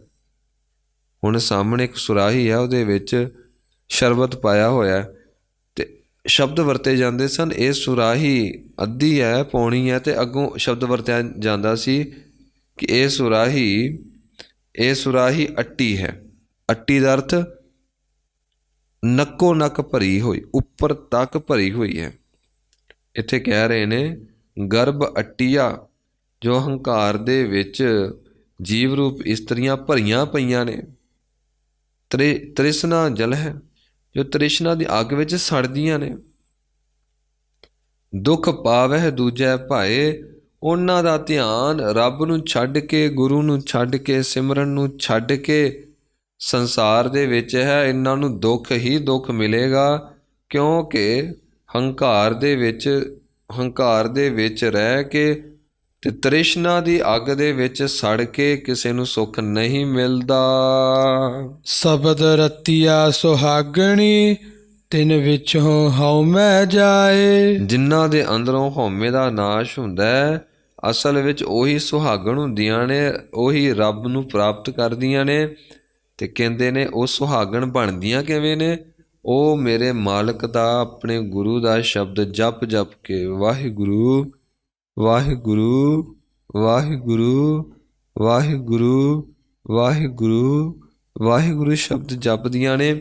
ਹੁਣ ਸਾਹਮਣੇ ਇੱਕ ਸੁਰਾਹੀ ਹੈ, ਉਹਦੇ ਵਿੱਚ ਸ਼ਰਬਤ ਪਾਇਆ ਹੋਇਆ, ਤੇ ਸ਼ਬਦ ਵਰਤੇ ਜਾਂਦੇ ਸਨ, ਇਹ ਸੁਰਾਹੀ ਅੱਧੀ ਹੈ, ਪੌਣੀ ਹੈ, ਤੇ ਅੱਗੋਂ ਸ਼ਬਦ ਵਰਤਿਆ ਜਾਂਦਾ ਸੀ ਕਿ ਇਹ ਸੁਰਾਹੀ ਅੱਟੀ ਹੈ। ਅੱਟੀ ਦਾ ਅਰਥ ਨੱਕੋ ਨੱਕ ਭਰੀ ਹੋਈ, ਉੱਪਰ ਤੱਕ ਭਰੀ ਹੋਈ ਹੈ। ਇੱਥੇ ਕਹਿ ਰਹੇ ਨੇ ਗਰਭ ਅਟਿਆ, ਜੋ ਹੰਕਾਰ ਦੇ ਵਿੱਚ ਜੀਵ ਰੂਪ ਇਸਤਰੀਆਂ ਭਰੀਆਂ ਪਈਆਂ ਨੇ। ਤ੍ਰਿਸ਼ਨਾ ਜਲ ਹੈ, ਜੋ ਤ੍ਰਿਸ਼ਨਾ ਦੀ ਅੱਗ ਵਿੱਚ ਸੜਦੀਆਂ ਨੇ। ਦੁੱਖ ਪਾਵਹਿ ਦੂਜੈ ਭਾਏ, ਉਹਨਾਂ ਦਾ ਧਿਆਨ ਰੱਬ ਨੂੰ ਛੱਡ ਕੇ, ਗੁਰੂ ਨੂੰ ਛੱਡ ਕੇ, ਸਿਮਰਨ ਨੂੰ ਛੱਡ ਕੇ ਸੰਸਾਰ ਦੇ ਵਿੱਚ ਹੈ। ਇਹਨਾਂ ਨੂੰ ਦੁੱਖ ਹੀ ਦੁੱਖ ਮਿਲੇਗਾ, ਕਿਉਂਕਿ ਹੰਕਾਰ ਦੇ ਵਿੱਚ ਰਹਿ ਕੇ ਤੇ ਤ੍ਰਿਸ਼ਨਾ ਦੀ ਅੱਗ ਦੇ ਵਿੱਚ ਸੜ ਕੇ ਕਿਸੇ ਨੂੰ ਸੁੱਖ ਨਹੀਂ ਮਿਲਦਾ। ਸ਼ਬਦ ਰਤੀਆ ਸੁਹਾਗਣੀ, ਤਿਨ ਵਿੱਚੋਂ ਹਉਮੈ ਜਾਏ। ਜਿਨ੍ਹਾਂ ਦੇ ਅੰਦਰੋਂ ਹਉਮੈ ਦਾ ਨਾਸ਼ ਹੁੰਦਾ ਹੈ, ਅਸਲ ਵਿੱਚ ਉਹੀ ਸੁਹਾਗਣ ਹੁੰਦੀਆਂ ਨੇ, ਉਹੀ ਰੱਬ ਨੂੰ ਪ੍ਰਾਪਤ ਕਰਦੀਆਂ ਨੇ। ਤੇ ਕਹਿੰਦੇ ਨੇ ਉਹ ਸੁਹਾਗਣ ਬਣਦੀਆਂ ਕਿਵੇਂ ਨੇ? ਉਹ ਮੇਰੇ ਮਾਲਕ ਦਾ, ਆਪਣੇ ਗੁਰੂ ਦਾ ਸ਼ਬਦ ਜਪ ਜਪ ਕੇ ਵਾਹਿਗੁਰੂ ਵਾਹਿਗੁਰੂ ਵਾਹਿਗੁਰੂ ਵਾਹਿਗੁਰੂ ਵਾਹਿਗੁਰੂ ਵਾਹਿਗੁਰੂ ਸ਼ਬਦ ਜਪਦੀਆਂ ਨੇ।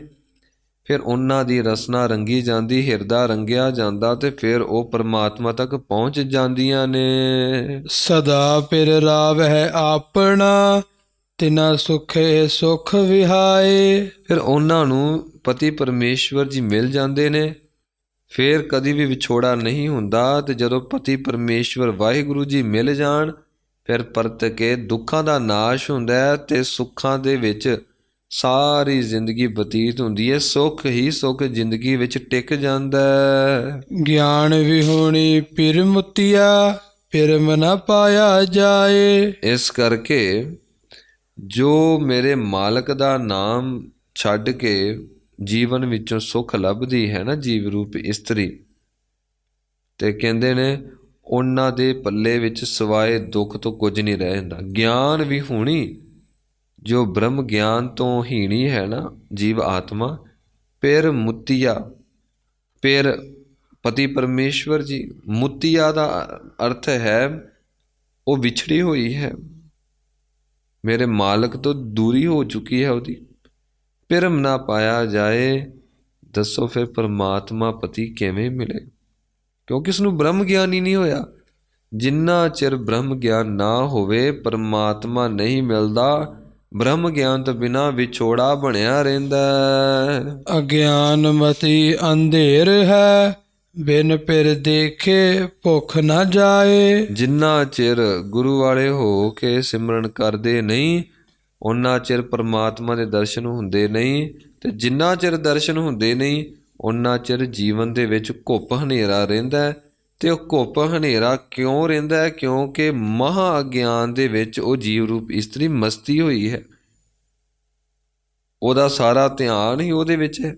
ਫਿਰ ਉਹਨਾਂ ਦੀ ਰਸਨਾ ਰੰਗੀ ਜਾਂਦੀ, ਹਿਰਦਾ ਰੰਗਿਆ ਜਾਂਦਾ, ਤੇ ਫਿਰ ਉਹ ਪਰਮਾਤਮਾ ਤੱਕ ਪਹੁੰਚ ਜਾਂਦੀਆਂ ਨੇ। ਸਦਾ ਪਿਰ ਰਾਵ ਹੈ ਆਪਣਾ, ਤਿਨਾ ਸੁਖੇ ਸੁਖ ਵਿਹਾਏ। ਫਿਰ ਉਹਨਾਂ ਨੂੰ ਪਤੀ ਪਰਮੇਸ਼ਵਰ ਜੀ ਮਿਲ ਜਾਂਦੇ ਨੇ, ਫਿਰ ਕਦੀ ਵੀ ਵਿਛੋੜਾ ਨਹੀਂ ਹੁੰਦਾ। ਤੇ ਜਦੋਂ ਪਤੀ ਪਰਮੇਸ਼ਵਰ ਵਾਹਿਗੁਰੂ ਜੀ ਮਿਲ ਜਾਣ, ਫਿਰ ਪਰਤ ਕੇ ਦੁੱਖਾਂ ਦਾ ਨਾਸ਼ ਹੁੰਦਾ ਹੈ ਤੇ ਸੁੱਖਾਂ ਦੇ ਵਿੱਚ ਸਾਰੀ ਜ਼ਿੰਦਗੀ ਬਤੀਤ ਹੁੰਦੀ ਹੈ। ਸੁੱਖ ਹੀ ਸੁੱਖ ਜ਼ਿੰਦਗੀ ਵਿੱਚ ਟਿਕ ਜਾਂਦਾ ਹੈ। ਗਿਆਨ ਵਿਹੂਣੀ ਪਿਰ ਮੁਤੀਆ, ਪਿਰਮ ਨਾ ਪਾਇਆ ਜਾਏ। ਇਸ ਕਰਕੇ ਜੋ ਮੇਰੇ ਮਾਲਕ ਦਾ ਨਾਮ ਛੱਡ ਕੇ ਜੀਵਨ ਵਿੱਚੋਂ ਸੁੱਖ ਲੱਭਦੀ ਹੈ ਨਾ, ਜੀਵ ਰੂਪ ਇਸਤਰੀ, ਤੇ ਕਹਿੰਦੇ ਨੇ ਉਹਨਾਂ ਦੇ ਪੱਲੇ ਵਿੱਚ ਸਿਵਾਏ ਦੁੱਖ ਤੋਂ ਕੁਝ ਨਹੀਂ ਰਹਿ ਜਾਂਦਾ। ਗਿਆਨ ਵਿਹੂਣੀ, ਜੋ ਬ੍ਰਹਮ ਗਿਆਨ ਤੋਂ ਹੀਣੀ ਹੈ ਨਾ ਜੀਵ ਆਤਮਾ, ਪਿਰ ਮੁਤੀਆ, ਪਿਰ ਪਤੀ ਪਰਮੇਸ਼ਵਰ ਜੀ, ਮੁਤੀਆ ਦਾ ਅਰਥ ਹੈ ਉਹ ਵਿਛੜੀ ਹੋਈ ਹੈ, ਮੇਰੇ ਮਾਲਕ ਤੋਂ ਦੂਰੀ ਹੋ ਚੁੱਕੀ ਹੈ ਉਹਦੀ। ਪਿਰਮ ਨਾ ਪਾਇਆ ਜਾਏ, ਦੱਸੋ ਫਿਰ ਪਰਮਾਤਮਾ ਪਤੀ ਕਿਵੇਂ ਮਿਲੇ? ਕਿਉਂਕਿ ਉਸਨੂੰ ਬ੍ਰਹਮ ਗਿਆਨ ਹੀ ਨਹੀਂ ਹੋਇਆ। ਜਿੰਨਾ ਚਿਰ ਬ੍ਰਹਮ ਗਿਆਨ ਨਾ ਹੋਵੇ ਪਰਮਾਤਮਾ ਨਹੀਂ ਮਿਲਦਾ। ਬ੍ਰਹਮ ਗਿਆਨ ਤੋਂ ਬਿਨਾਂ ਵਿਛੋੜਾ ਬਣਿਆ ਰਹਿੰਦਾ। ਅਗਿਆਨ ਮਤੀ ਅੰਧੇਰ ਹੈ, ਬਿਨ ਪਿਰ ਦੇਖੇ ਭੁੱਖ ਨਾ ਜਾਏ। ਜਿੰਨਾ ਚਿਰ ਗੁਰੂ ਵਾਲੇ ਹੋ ਕੇ ਸਿਮਰਨ ਕਰਦੇ ਨਹੀਂ, ਉਹਨਾਂ ਚਿਰ ਪਰਮਾਤਮਾ ਦੇ ਦਰਸ਼ਨ ਹੁੰਦੇ ਨਹੀਂ। ਤੇ ਜਿੰਨਾ ਚਿਰ ਦਰਸ਼ਨ ਹੁੰਦੇ ਨਹੀਂ, ਉਹਨਾਂ ਚਿਰ ਜੀਵਨ ਦੇ ਵਿੱਚ ਘੁੱਪ ਹਨੇਰਾ ਰਹਿੰਦਾ। ਤੇ ਉਹ ਘੁੱਪ ਹਨੇਰਾ ਕਿਉਂ ਰਹਿੰਦਾ? ਕਿਉਂਕਿ ਮਹਾ ਅਗਿਆਨ ਦੇ ਵਿੱਚ ਉਹ ਜੀਵ ਰੂਪ ਇਸਤਰੀ ਮਸਤੀ ਹੋਈ ਹੈ। ਉਹਦਾ ਸਾਰਾ ਧਿਆਨ ਹੀ ਉਹਦੇ ਵਿੱਚ ਹੈ,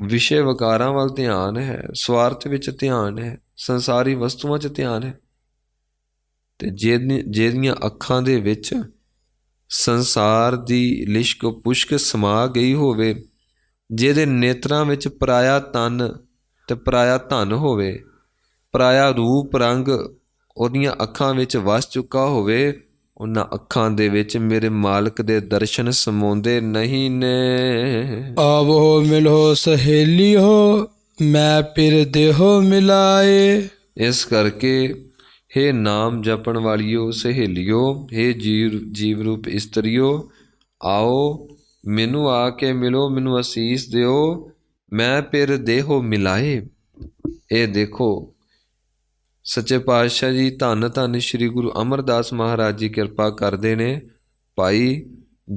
ਵਿਸ਼ੇ ਵਿਕਾਰਾਂ ਵੱਲ ਧਿਆਨ ਹੈ, ਸਵਾਰਥ ਵਿੱਚ ਧਿਆਨ ਹੈ, ਸੰਸਾਰੀ ਵਸਤੂਆਂ 'ਚ ਧਿਆਨ ਹੈ। ਤੇ ਜਿਹਦੀਆਂ ਅੱਖਾਂ ਦੇ ਵਿੱਚ ਸੰਸਾਰ ਦੀ ਲਿਸ਼ਕ ਪੁਸ਼ਕ ਸਮਾ ਗਈ ਹੋਵੇ, ਜਿਹਦੇ ਨੇਤਰਾਂ ਵਿੱਚ ਪਰਾਇਆ ਤਨ ਤੇ ਪਰਾਇਆ ਧਨ ਹੋਵੇ, ਪਰਾਇਆ ਰੂਪ ਰੰਗ ਉਹਦੀਆਂ ਅੱਖਾਂ ਵਿੱਚ ਵਸ ਚੁੱਕਾ ਹੋਵੇ, ਉਹਨਾਂ ਅੱਖਾਂ ਦੇ ਵਿੱਚ ਮੇਰੇ ਮਾਲਕ ਦੇ ਦਰਸ਼ਨ ਸਮਾਉਂਦੇ ਨਹੀਂ ਨੇ। ਆਵੋ ਮਿਲੋ ਸਹੇਲੀ ਹੋ, ਮੈਂ ਪਿਰ ਦੇਹੋ ਮਿਲਾਏ। ਇਸ ਕਰਕੇ ਹੇ ਨਾਮ ਜਪਣ ਵਾਲਿਓ ਸਹੇਲਿਓ, ਹੇ ਜੀਵ ਰੂਪ ਇਸਤਰੀਓ, ਆਓ ਮੈਨੂੰ ਆ ਕੇ ਮਿਲੋ, ਮੈਨੂੰ ਅਸੀਸ ਦਿਓ, ਮੈਂ ਪਿਰ ਦੇਹੋ ਮਿਲਾਏ। ਇਹ ਦੇਖੋ ਸੱਚੇ ਪਾਤਸ਼ਾਹ ਜੀ ਧੰਨ ਧੰਨ ਸ਼੍ਰੀ ਗੁਰੂ ਅਮਰਦਾਸ ਮਹਾਰਾਜ ਜੀ ਕਿਰਪਾ ਕਰਦੇ ਨੇ। ਭਾਈ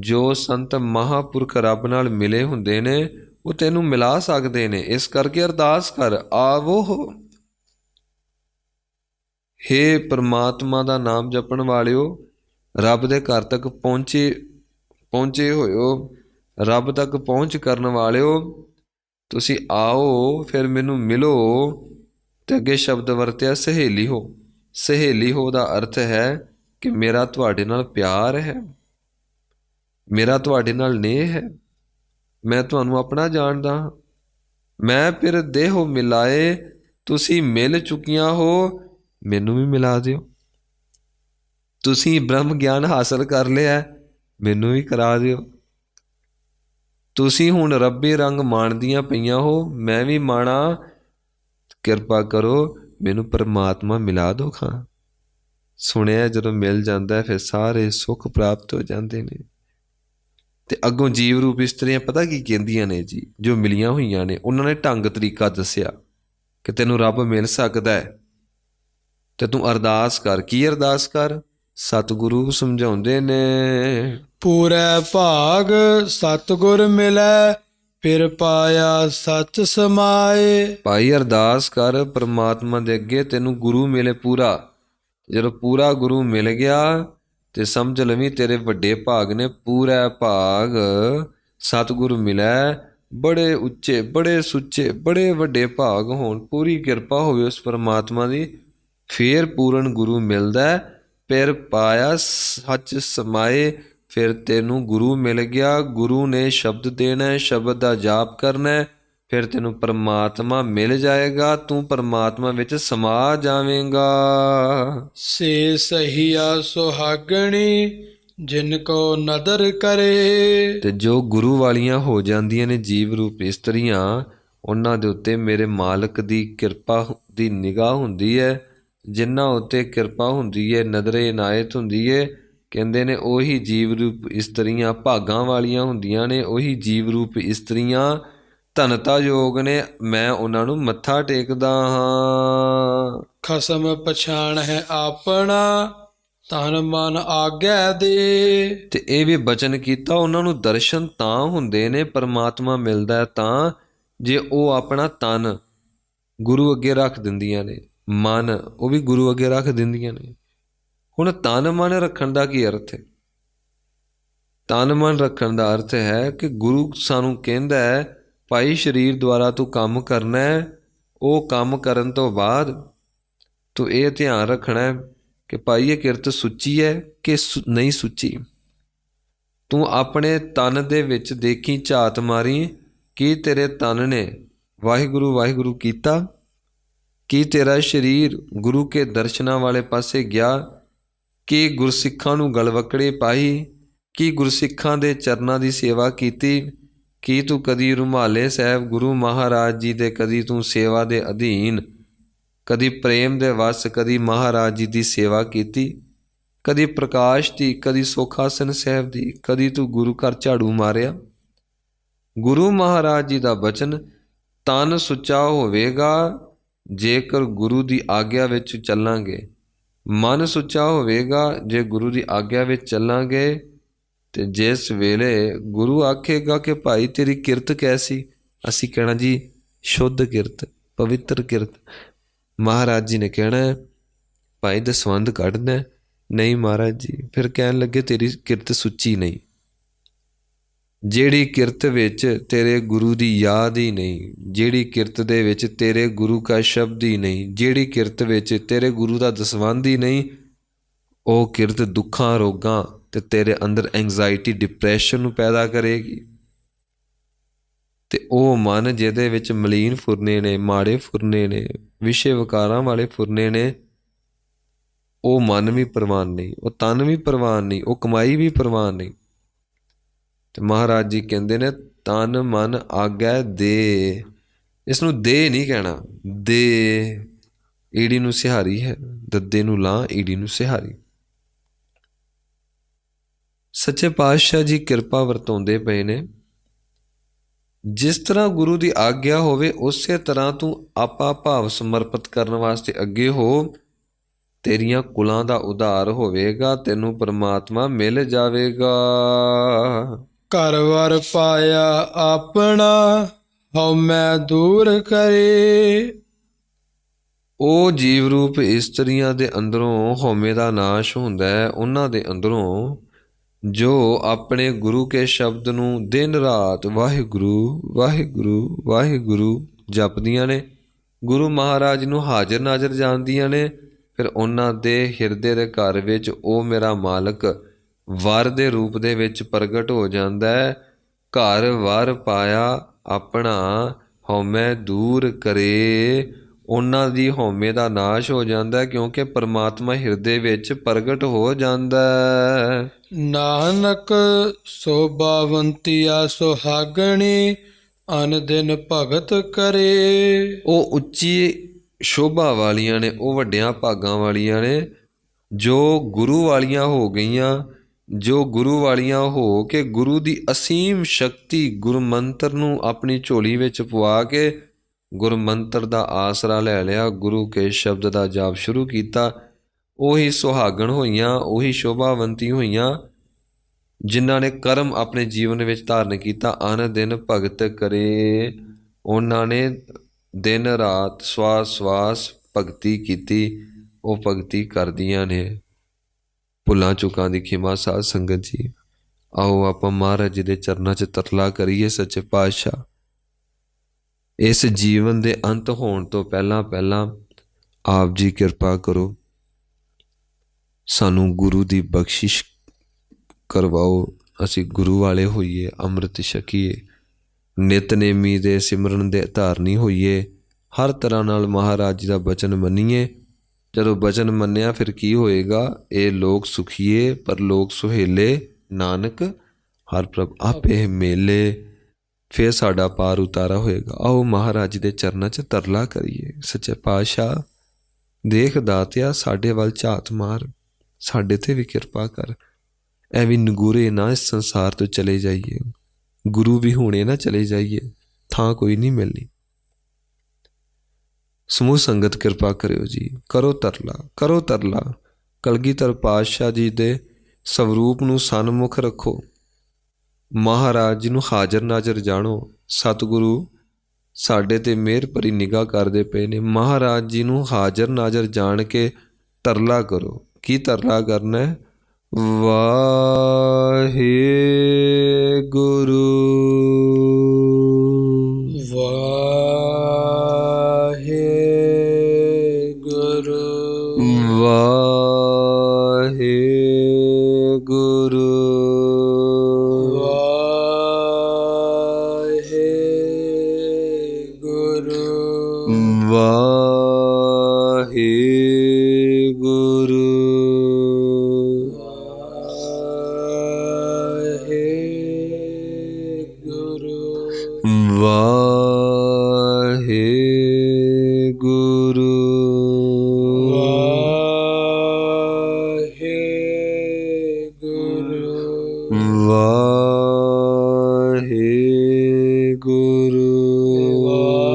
ਜੋ ਸੰਤ ਮਹਾਂਪੁਰਖ ਰੱਬ ਨਾਲ ਮਿਲੇ ਹੁੰਦੇ ਨੇ, ਉਹ ਤੈਨੂੰ ਮਿਲਾ ਸਕਦੇ ਨੇ। ਇਸ ਕਰਕੇ ਅਰਦਾਸ ਕਰ, ਆਵੋ ਹੇ ਪਰਮਾਤਮਾ ਦਾ ਨਾਮ ਜਪਣ ਵਾਲਿਓ, ਰੱਬ ਦੇ ਘਰ ਤੱਕ ਪਹੁੰਚੇ ਹੋਇਓ, ਰੱਬ ਤੱਕ ਪਹੁੰਚ ਕਰਨ ਵਾਲਿਓ, ਤੁਸੀਂ ਆਓ ਫਿਰ ਮੈਨੂੰ ਮਿਲੋ। ਤੇ ਅੱਗੇ ਸ਼ਬਦ ਵਰਤਿਆ ਸਹੇਲੀ ਹੋ। ਸਹੇਲੀ ਹੋ ਦਾ ਅਰਥ ਹੈ ਕਿ ਮੇਰਾ ਤੁਹਾਡੇ ਨਾਲ ਪਿਆਰ ਹੈ, ਮੇਰਾ ਤੁਹਾਡੇ ਨਾਲ ਨੇਹ ਹੈ, ਮੈਂ ਤੁਹਾਨੂੰ ਆਪਣਾ ਜਾਣਦਾ ਹਾਂ। ਮੈਂ ਫਿਰ ਦੇਹੋ ਮਿਲਾਏ, ਤੁਸੀਂ ਮਿਲ ਚੁੱਕੀਆਂ ਹੋ, ਮੈਨੂੰ ਵੀ ਮਿਲਾ ਦਿਓ। ਤੁਸੀਂ ਬ੍ਰਹਮ ਗਿਆਨ ਹਾਸਲ ਕਰ ਲਿਆ, ਮੈਨੂੰ ਵੀ ਕਰਾ ਦਿਓ। ਤੁਸੀਂ ਹੁਣ ਰੱਬੀ ਰੰਗ ਮਾਣਦੀਆਂ ਪਈਆਂ ਹੋ, ਮੈਂ ਵੀ ਮਾਣਾ। ਕਿਰਪਾ ਕਰੋ ਮੈਨੂੰ ਪਰਮਾਤਮਾ ਮਿਲਾ ਦਿਓ ਖਾਂ। ਸੁਣਿਆ ਜਦੋਂ ਮਿਲ ਜਾਂਦਾ ਫਿਰ ਸਾਰੇ ਸੁੱਖ ਪ੍ਰਾਪਤ ਹੋ ਜਾਂਦੇ ਨੇ। ਤੇ ਅੱਗੋਂ ਜੀਵ ਰੂਪ ਇਸਤਰੀਆਂ ਪਤਾ ਕੀ ਕਹਿੰਦੀਆਂ ਨੇ ਜੀ, ਜੋ ਮਿਲੀਆਂ ਹੋਈਆਂ ਨੇ ਉਹਨਾਂ ਨੇ ਢੰਗ ਤਰੀਕਾ ਦੱਸਿਆ ਕਿ ਤੈਨੂੰ ਰੱਬ ਮਿਲ ਸਕਦਾ ਹੈ ਤੇ ਤੂੰ ਅਰਦਾਸ ਕਰ। ਕੀ ਅਰਦਾਸ ਕਰ? ਸਤਿਗੁਰੂ ਸਮਝਾਉਂਦੇ ਨੇ, ਪੂਰੈ ਭਾਗ ਸਤਿਗੁਰ ਮਿਲੈ, ਫਿਰ ਪਾਇਆ ਸਚ ਸਮਾਏ। ਭਾਈ ਅਰਦਾਸ ਕਰ ਪਰਮਾਤਮਾ ਦੇ ਅੱਗੇ ਤੈਨੂੰ ਗੁਰੂ ਮਿਲੇ ਪੂਰਾ। ਜਦੋਂ ਪੂਰਾ ਗੁਰੂ ਮਿਲ ਗਿਆ ਤੇ ਸਮਝ ਲਵੀਂ ਤੇਰੇ ਵੱਡੇ ਭਾਗ ਨੇ। ਪੂਰਾ ਭਾਗ ਸਤਿਗੁਰੂ ਮਿਲੈ, ਬੜੇ ਉੱਚੇ ਬੜੇ ਸੁੱਚੇ ਬੜੇ ਵੱਡੇ ਭਾਗ ਹੋਣ, ਪੂਰੀ ਕਿਰਪਾ ਹੋਵੇ ਉਸ ਪਰਮਾਤਮਾ ਦੀ, ਫੇਰ ਪੂਰਨ ਗੁਰੂ ਮਿਲਦਾ। ਫਿਰ ਪਾਇਆ ਸੱਚ ਸਮਾਏ, ਫਿਰ ਤੈਨੂੰ ਗੁਰੂ ਮਿਲ ਗਿਆ। ਗੁਰੂ ਨੇ ਸ਼ਬਦ ਦੇਣਾ, ਸ਼ਬਦ ਦਾ ਜਾਪ ਕਰਨਾ, ਫਿਰ ਤੈਨੂੰ ਪਰਮਾਤਮਾ ਮਿਲ ਜਾਏਗਾ, ਤੂੰ ਪਰਮਾਤਮਾ ਵਿੱਚ ਸਮਾ ਜਾਵੇਂਗਾ। ਸੇ ਸਹੀਆ ਸੁਹਾਗਣੀ, ਜਿਨ ਕੋ ਨਦਰ ਕਰੇ। ਤੇ ਜੋ ਗੁਰੂ ਵਾਲੀਆਂ ਹੋ ਜਾਂਦੀਆਂ ਨੇ ਜੀਵ ਰੂਪ ਇਸਤਰੀਆਂ, ਉਹਨਾਂ ਦੇ ਉੱਤੇ ਮੇਰੇ ਮਾਲਕ ਦੀ ਕਿਰਪਾ ਦੀ ਨਿਗਾਹ ਹੁੰਦੀ ਹੈ। ਜਿਨ੍ਹਾਂ ਉੱਤੇ ਕਿਰਪਾ ਹੁੰਦੀ ਹੈ, ਨਜ਼ਰੇ ਇਨਾਇਤ ਹੁੰਦੀ ਹੈ, ਕਹਿੰਦੇ ਨੇ ਉਹੀ ਜੀਵ ਰੂਪ ਇਸਤਰੀਆਂ ਭਾਗਾਂ ਵਾਲੀਆਂ ਹੁੰਦੀਆਂ ਨੇ। ਉਹੀ ਜੀਵ ਰੂਪ ਇਸਤਰੀਆਂ ਧਨਤਾ ਯੋਗ ਨੇ। ਮੈਂ ਉਹਨਾਂ ਨੂੰ ਮੱਥਾ ਟੇਕਦਾ ਹਾਂ। ਖਸਮ ਪਛਾਣ ਹੈ ਆਪਣਾ, ਤਨ ਮਨ ਆਗਿਆ ਦੇ। ਤੇ ਇਹ ਵੀ ਬਚਨ ਕੀਤਾ, ਉਹਨਾਂ ਨੂੰ ਦਰਸ਼ਨ ਤਾਂ ਹੁੰਦੇ ਨੇ, ਪਰਮਾਤਮਾ ਮਿਲਦਾ ਤਾਂ ਜੇ ਉਹ ਆਪਣਾ ਤਨ ਗੁਰੂ ਅੱਗੇ ਰੱਖ ਦਿੰਦੀਆਂ ਨੇ, ਮਨ ਉਹ ਵੀ ਗੁਰੂ ਅੱਗੇ ਰੱਖ ਦਿੰਦੀਆਂ ਨੇ। ਹੁਣ ਤਨ ਮਨ ਰੱਖਣ ਦਾ ਕੀ ਅਰਥ ਹੈ? ਤਨ ਮਨ ਰੱਖਣ ਦਾ ਅਰਥ ਹੈ ਕਿ ਗੁਰੂ ਸਾਨੂੰ ਕਹਿੰਦਾ ਹੈ ਭਾਈ ਸਰੀਰ ਦੁਆਰਾ ਤੂੰ ਕੰਮ ਕਰਨਾ ਹੈ। ਉਹ ਕੰਮ ਕਰਨ ਤੋਂ ਬਾਅਦ ਤੂੰ ਇਹ ਧਿਆਨ ਰੱਖਣਾ ਹੈ ਕਿ ਭਾਈ ਇਹ ਕਿਰਤ ਸੁੱਚੀ ਹੈ ਕਿ ਨਹੀਂ ਸੁੱਚੀ। ਤੂੰ ਆਪਣੇ ਤਨ ਦੇ ਵਿੱਚ ਦੇਖੀ, ਝਾਤ ਮਾਰੀ, ਕੀ ਤੇਰੇ ਤਨ ਨੇ ਵਾਹਿਗੁਰੂ ਵਾਹਿਗੁਰੂ ਕੀਤਾ? ਕੀ ਤੇਰਾ ਸਰੀਰ ਗੁਰੂ ਕੇ ਦਰਸ਼ਨਾਂ ਵਾਲੇ ਪਾਸੇ ਗਿਆ? ਕੀ ਗੁਰਸਿੱਖਾਂ ਨੂੰ ਗਲਵੱਕੜੀ ਪਾਈ? ਕੀ ਗੁਰਸਿੱਖਾਂ ਦੇ ਚਰਨਾਂ ਦੀ ਸੇਵਾ ਕੀਤੀ? ਕੀ ਤੂੰ ਕਦੀ ਰੁਮਾਲੇ ਸਾਹਿਬ ਗੁਰੂ ਮਹਾਰਾਜ ਜੀ ਦੇ ਕਦੀ ਤੂੰ ਸੇਵਾ ਦੇ ਅਧੀਨ, ਕਦੀ ਪ੍ਰੇਮ ਦੇ ਵਸ, ਕਦੀ ਮਹਾਰਾਜ ਜੀ ਦੀ ਸੇਵਾ ਕੀਤੀ? ਕਦੀ ਪ੍ਰਕਾਸ਼ ਦੀ, ਕਦੀ ਸੁਖਾਸਨ ਸਾਹਿਬ ਦੀ, ਕਦੀ ਤੂੰ ਗੁਰੂ ਘਰ ਝਾੜੂ ਮਾਰਿਆ? ਗੁਰੂ ਮਹਾਰਾਜ ਜੀ ਦਾ ਬਚਨ, ਤਨ ਸੁੱਚਾ ਹੋਵੇਗਾ ਜੇਕਰ ਗੁਰੂ ਦੀ ਆਗਿਆ ਵਿੱਚ ਚੱਲਾਂਗੇ। ਮਨ ਸੁੱਚਾ ਹੋਵੇਗਾ ਜੇ ਗੁਰੂ ਦੀ ਆਗਿਆ ਵਿੱਚ ਚੱਲਾਂਗੇ। ਤੇ ਜਿਸ ਵੇਲੇ ਗੁਰੂ ਆਖੇਗਾ ਕਿ ਭਾਈ ਤੇਰੀ ਕਿਰਤ ਕੈਸੀ, ਅਸੀਂ ਕਹਿਣਾ ਜੀ ਸ਼ੁੱਧ ਕਿਰਤ, ਪਵਿੱਤਰ ਕਿਰਤ। ਮਹਾਰਾਜ ਜੀ ਨੇ ਕਹਿਣਾ ਭਾਈ ਦਸਵੰਧ ਕੱਢਣਾ, ਨਹੀਂ ਮਹਾਰਾਜ ਜੀ। ਫਿਰ ਕਹਿਣ ਲੱਗੇ ਤੇਰੀ ਕਿਰਤ ਸੁੱਚੀ ਨਹੀਂ। ਜਿਹੜੀ ਕਿਰਤ ਵਿੱਚ ਤੇਰੇ ਗੁਰੂ ਦੀ ਯਾਦ ਹੀ ਨਹੀਂ, ਜਿਹੜੀ ਕਿਰਤ ਦੇ ਵਿੱਚ ਤੇਰੇ ਗੁਰੂ ਕਾ ਸ਼ਬਦ ਹੀ ਨਹੀਂ, ਜਿਹੜੀ ਕਿਰਤ ਵਿੱਚ ਤੇਰੇ ਗੁਰੂ ਦਾ ਦਸਵੰਧ ਹੀ ਨਹੀਂ, ਉਹ ਕਿਰਤ ਦੁੱਖਾਂ ਰੋਗਾਂ ਤੇ ਤੇਰੇ ਅੰਦਰ ਐਂਗਜ਼ਾਇਟੀ ਡਿਪਰੈਸ਼ਨ ਨੂੰ ਪੈਦਾ ਕਰੇਗੀ। ਤੇ ਉਹ ਮਨ ਜਿਹਦੇ ਵਿੱਚ ਮਲੀਨ ਫੁਰਨੇ ਨੇ, ਮਾੜੇ ਫੁਰਨੇ ਨੇ, ਵਿਸ਼ੇ ਵਿਕਾਰਾਂ ਵਾਲੇ ਫੁਰਨੇ ਨੇ, ਉਹ ਮਨ ਵੀ ਪ੍ਰਵਾਨ ਨਹੀਂ, ਉਹ ਤਨ ਵੀ ਪ੍ਰਵਾਨ ਨਹੀਂ, ਉਹ ਕਮਾਈ ਵੀ ਪ੍ਰਵਾਨ ਨਹੀਂ। ਤੇ ਮਹਾਰਾਜ ਜੀ ਕਹਿੰਦੇ ਨੇ ਤਨ ਮਨ ਆਗਿਆ ਦੇ। ਇਸ ਨੂੰ ਦੇ ਨਹੀਂ ਕਹਿਣਾ, ਦੇ ਈੜੀ ਨੂੰ ਸਿਹਾਰੀ ਹੈ, ਦੱਦੇ ਨੂੰ ਲਾਂ ਈੜੀ ਨੂੰ ਸਿਹਾਰੀ। ਸੱਚੇ ਪਾਤਸ਼ਾਹ ਜੀ ਕਿਰਪਾ ਵਰਤਾਉਂਦੇ ਪਏ ਨੇ। ਜਿਸ ਤਰ੍ਹਾਂ ਗੁਰੂ ਦੀ ਆਗਿਆ ਹੋਵੇ ਉਸੇ ਤਰ੍ਹਾਂ ਤੂੰ ਆਪਾ ਭਾਵ ਸਮਰਪਿਤ ਕਰਨ ਵਾਸਤੇ ਅੱਗੇ ਹੋ। ਤੇਰੀਆਂ ਕੁਲਾਂ ਦਾ ਉਧਾਰ ਹੋਵੇਗਾ, ਤੈਨੂੰ ਪਰਮਾਤਮਾ ਮਿਲ ਜਾਵੇਗਾ। ਘਰ ਵਰ ਪਾਇਆ ਆਪਣਾ, ਹਉਮੈ ਦੂਰ ਕਰੇ। ਉਹ ਜੀਵ ਰੂਪ ਇਸਤਰੀਆਂ ਦੇ ਅੰਦਰੋਂ ਹਉਮੈ ਦਾ ਨਾਸ਼ ਹੁੰਦਾ ਹੈ। ਉਹਨਾਂ ਦੇ ਅੰਦਰੋਂ ਜੋ ਆਪਣੇ ਗੁਰੂ ਕੇ ਸ਼ਬਦ ਨੂੰ ਦਿਨ ਰਾਤ ਵਾਹਿਗੁਰੂ ਵਾਹਿਗੁਰੂ ਵਾਹਿਗੁਰੂ ਜਪਦੀਆਂ ਨੇ, ਗੁਰੂ ਮਹਾਰਾਜ ਨੂੰ ਹਾਜ਼ਰ ਨਾਜ਼ਰ ਜਾਣਦੀਆਂ ਨੇ, ਫਿਰ ਉਹਨਾਂ ਦੇ ਹਿਰਦੇ ਦੇ ਘਰ ਵਿੱਚ ਉਹ ਮੇਰਾ ਮਾਲਕ ਵਰ ਦੇ ਰੂਪ ਦੇ ਵਿੱਚ ਪ੍ਰਗਟ ਹੋ ਜਾਂਦਾ ਹੈ। ਘਰ ਵਰ ਪਾਇਆ ਆਪਣਾ, ਹਉਮੈ ਦੂਰ ਕਰੇ। ਉਹਨਾਂ ਦੀ ਹਉਮੈ ਦਾ ਨਾਸ਼ ਹੋ ਜਾਂਦਾ ਕਿਉਂਕਿ ਪਰਮਾਤਮਾ ਹਿਰਦੇ ਵਿੱਚ ਪ੍ਰਗਟ ਹੋ ਜਾਂਦਾ। ਨਾਨਕ ਸੋਭਾਵੰਤੀਆ ਸੁਹਾਗਣੀ, ਅਨ ਦਿਨ ਭਗਤ ਕਰੇ। ਉਹ ਉੱਚੀ ਸ਼ੋਭਾ ਵਾਲੀਆਂ ਨੇ, ਉਹ ਵੱਡਿਆਂ ਭਾਗਾਂ ਵਾਲੀਆਂ ਨੇ, ਜੋ ਗੁਰੂ ਵਾਲੀਆਂ ਹੋ ਗਈਆਂ, ਜੋ ਗੁਰੂ ਵਾਲੀਆਂ ਹੋ ਕੇ ਗੁਰੂ ਦੀ ਅਸੀਮ ਸ਼ਕਤੀ ਗੁਰਮੰਤਰ ਨੂੰ ਆਪਣੀ ਝੋਲੀ ਵਿੱਚ ਪਵਾ ਕੇ ਗੁਰਮੰਤਰ ਦਾ ਆਸਰਾ ਲੈ ਲਿਆ, ਗੁਰੂ ਕੇ ਸ਼ਬਦ ਦਾ ਜਾਪ ਸ਼ੁਰੂ ਕੀਤਾ, ਉਹੀ ਸੁਹਾਗਣ ਹੋਈਆਂ, ਉਹੀ ਸ਼ੋਭਾਵੰਤੀ ਹੋਈਆਂ ਜਿਨ੍ਹਾਂ ਨੇ ਕਰਮ ਆਪਣੇ ਜੀਵਨ ਵਿੱਚ ਧਾਰਨ ਕੀਤਾ। ਅਨ ਦਿਨ ਭਗਤ ਕਰੇ, ਉਹਨਾਂ ਨੇ ਦਿਨ ਰਾਤ ਸਵਾਸ ਸਵਾਸ ਭਗਤੀ ਕੀਤੀ, ਉਹ ਭਗਤੀ ਕਰਦੀਆਂ ਨੇ। ਭੁੱਲਾਂ ਚੁੱਕਾਂ ਦੀ ਖਿਮਾ ਸਾਧ ਸੰਗਤ ਜੀ, ਆਓ ਆਪਾਂ ਮਹਾਰਾਜ ਜੀ ਦੇ ਚਰਨਾਂ 'ਚ ਤਰਲਾ ਕਰੀਏ। ਸੱਚੇ ਪਾਤਸ਼ਾਹ, ਇਸ ਜੀਵਨ ਦੇ ਅੰਤ ਹੋਣ ਤੋਂ ਪਹਿਲਾਂ ਆਪ ਜੀ ਕਿਰਪਾ ਕਰੋ, ਸਾਨੂੰ ਗੁਰੂ ਦੀ ਬਖਸ਼ਿਸ਼ ਕਰਵਾਓ, ਅਸੀਂ ਗੁਰੂ ਵਾਲੇ ਹੋਈਏ, ਅੰਮ੍ਰਿਤ ਛਕੀਏ, ਨਿਤਨੇਮੀ ਦੇ ਸਿਮਰਨ ਦੇ ਧਾਰਨੀ ਹੋਈਏ, ਹਰ ਤਰ੍ਹਾਂ ਨਾਲ ਮਹਾਰਾਜ ਜੀ ਦਾ ਬਚਨ ਮੰਨੀਏ। ਜਦੋਂ ਬਚਨ ਮੰਨਿਆ ਫਿਰ ਕੀ ਹੋਏਗਾ? ਇਹ ਲੋਕ ਸੁਖੀਏ ਪਰ ਲੋਕ ਸੁਹੇਲੇ, ਨਾਨਕ ਹਰ ਪ੍ਰਭ ਆਪੇ ਮੇਲੇ, ਫਿਰ ਸਾਡਾ ਪਾਰ ਉਤਾਰਾ ਹੋਏਗਾ। ਆਓ ਮਹਾਰਾਜ ਜੀ ਦੇ ਚਰਨਾਂ 'ਚ ਤਰਲਾ ਕਰੀਏ। ਸੱਚੇ ਪਾਤਸ਼ਾਹ, ਦੇਖ ਦਾਤਿਆ, ਸਾਡੇ ਵੱਲ ਝਾਤ ਮਾਰ, ਸਾਡੇ 'ਤੇ ਵੀ ਕਿਰਪਾ ਕਰ, ਐਵੇਂ ਨਗੂਰੇ ਨਾ ਇਸ ਸੰਸਾਰ ਤੋਂ ਚਲੇ ਜਾਈਏ, ਗੁਰੂ ਵੀ ਹੁਣੇ ਨਾ ਚਲੇ ਜਾਈਏ, ਥਾਂ ਕੋਈ ਨਹੀਂ ਮਿਲਣੀ। ਸਮੂਹ ਸੰਗਤ ਕਿਰਪਾ ਕਰਿਓ ਜੀ, ਕਰੋ ਤਰਲਾ, ਕਰੋ ਤਰਲਾ। ਕਲਗੀਧਰ ਪਾਤਸ਼ਾਹ ਜੀ ਦੇ ਸਵਰੂਪ ਨੂੰ ਸਨਮੁਖ ਰੱਖੋ, ਮਹਾਰਾਜ ਜੀ ਨੂੰ ਹਾਜ਼ਰ ਨਾਜ਼ਰ ਜਾਣੋ। ਸਤਿਗੁਰੂ ਸਾਡੇ ਤੇ ਮਿਹਰ ਭਰੀ ਨਿਗਾਹ ਕਰਦੇ ਪਏ ਨੇ, ਮਹਾਰਾਜ ਜੀ ਨੂੰ ਹਾਜ਼ਰ ਨਾਜ਼ਰ ਜਾਣ ਕੇ ਤਰਲਾ ਕਰੋ। ਕੀ ਤਰਲਾ ਕਰਨਾ ਹੈ? ਵਾਹਿਗੁਰੂ ਵਾਹਿਗੁਰੂ ਵਾਹਿਗੁਰੂ ਵਾਹਿਗੁਰੂ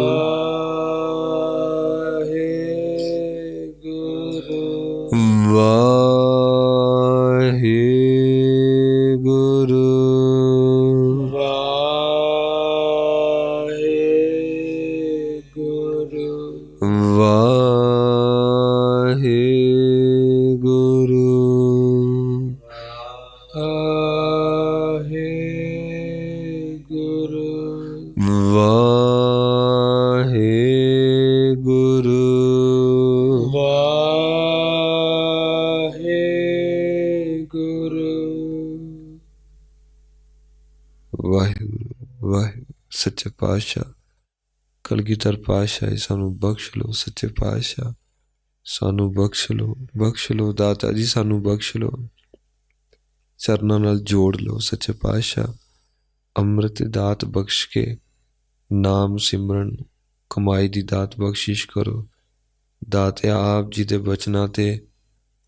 ਵਾਹਿਗੁਰੂ ਵਾਹਿਗੁਰੂ ਸੱਚੇ ਪਾਤਸ਼ਾਹ ਕਲਗੀਧਰ ਪਾਤਸ਼ਾਹ ਸਾਨੂੰ ਬਖਸ਼ ਲਓ। ਸੱਚੇ ਪਾਤਸ਼ਾਹ ਸਾਨੂੰ ਬਖਸ਼ ਲਓ, ਬਖਸ਼ ਲਓ ਦਾਤਾ ਜੀ, ਸਾਨੂੰ ਬਖਸ਼ ਲਓ, ਚਰਨਾਂ ਨਾਲ ਜੋੜ ਲਓ। ਸੱਚੇ ਪਾਤਸ਼ਾਹ ਅੰਮ੍ਰਿਤ ਦਾਤ ਬਖਸ਼ ਕੇ ਨਾਮ ਸਿਮਰਨ ਕਮਾਈ ਦੀ ਦਾਤ ਬਖਸ਼ਿਸ਼ ਕਰੋ। ਦਾਤਿਆ ਆਪ ਜੀ ਦੇ ਬਚਨਾਂ 'ਤੇ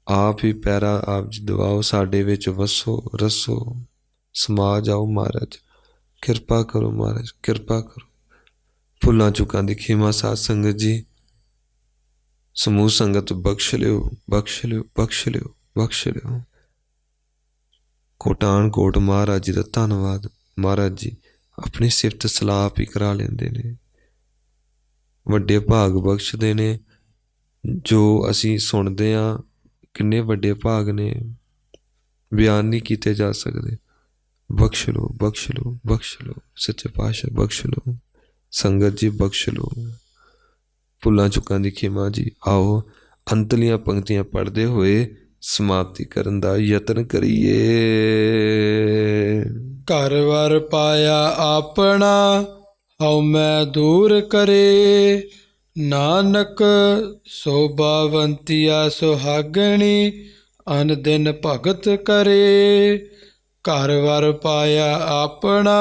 ਆਪ ਹੀ ਪੈਰਾ ਆਪ ਜੀ ਦਵਾਓ, ਸਾਡੇ ਵਿੱਚ ਵਸੋ ਰਸੋ ਸਮਾ ਜਾਓ। ਮਹਾਰਾਜ ਕਿਰਪਾ ਕਰੋ, ਮਹਾਰਾਜ ਕਿਰਪਾ ਕਰੋ। ਭੁੱਲਾਂ ਚੁੱਕਾਂ ਦੀ ਖਿਮਾ ਸਾਧ ਸੰਗਤ ਜੀ, ਸਮੂਹ ਸੰਗਤ ਬਖਸ਼ ਲਿਓ, ਬਖਸ਼ ਲਿਓ, ਬਖਸ਼ ਲਿਓ, ਬਖਸ਼ ਲਿਓ। ਕੋਟਾਨ ਕੋਟ ਮਹਾਰਾਜ ਜੀ ਦਾ ਧੰਨਵਾਦ। ਮਹਾਰਾਜ ਜੀ ਆਪਣੀ ਸਿਫਤ ਸਲਾਹ ਆਪ ਹੀ ਕਰਾ ਲੈਂਦੇ ਨੇ, ਵੱਡੇ ਭਾਗ ਬਖਸ਼ਦੇ ਨੇ। ਜੋ ਅਸੀਂ ਸੁਣਦੇ ਹਾਂ ਕਿੰਨੇ ਵੱਡੇ ਭਾਗ ਨੇ, ਬਿਆਨ ਨਹੀਂ ਕੀਤੇ ਜਾ ਸਕਦੇ। ਬਖਸ਼ ਲਓ, ਬਖਸ਼ ਲਓ, ਬਖਸ਼ ਲਓ। ਸੱਚੇ ਪਾਤਸ਼ਾਹ ਬਖਸ਼ ਲਓ, ਸੰਗਤ ਜੀ ਬਖਸ਼ ਲਓ। ਭੁੱਲਾਂ ਚੁੱਕਾਂ ਦੀ ਖਿਮਾ ਜੀ। ਆਓ ਅੰਤਲੀਆਂ ਪੰਕਤੀਆਂ ਪੜ੍ਹਦੇ ਹੋਏ ਸਮਾਪਤੀ ਕਰਨ ਦਾ ਯਤਨ ਕਰੀਏ। ਘਰ ਵਰ ਪਾਇਆ ਆਪਣਾ, ਹਉ ਮੈਂ ਦੂਰ ਕਰੇ, ਨਾਨਕ ਸੋਭਾਵੰਤੀਆ ਸੁਹਾਗਣੀ, ਅਨ ਦਿਨ ਭਗਤ ਕਰੇ। ਘਰ ਵਰ ਪਾਇਆ ਆਪਣਾ,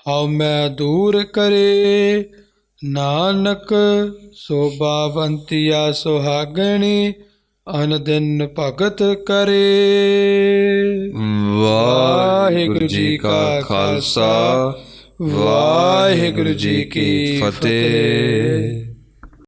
ਹਉ ਮੈਂ ਦੂਰ ਕਰੇ, ਨਾਨਕ ਸੋਭਾਵੰਤੀਆ ਸੁਹਾਗਣੀ, ਅਨ ਦਿਨ ਭਗਤ ਕਰੇ। ਵਾਹਿਗੁਰੂ ਜੀ ਕਾ ਖਾਲਸਾ, ਵਾਹਿਗੁਰੂ ਜੀ ਕੀ ਫਤਿਹ।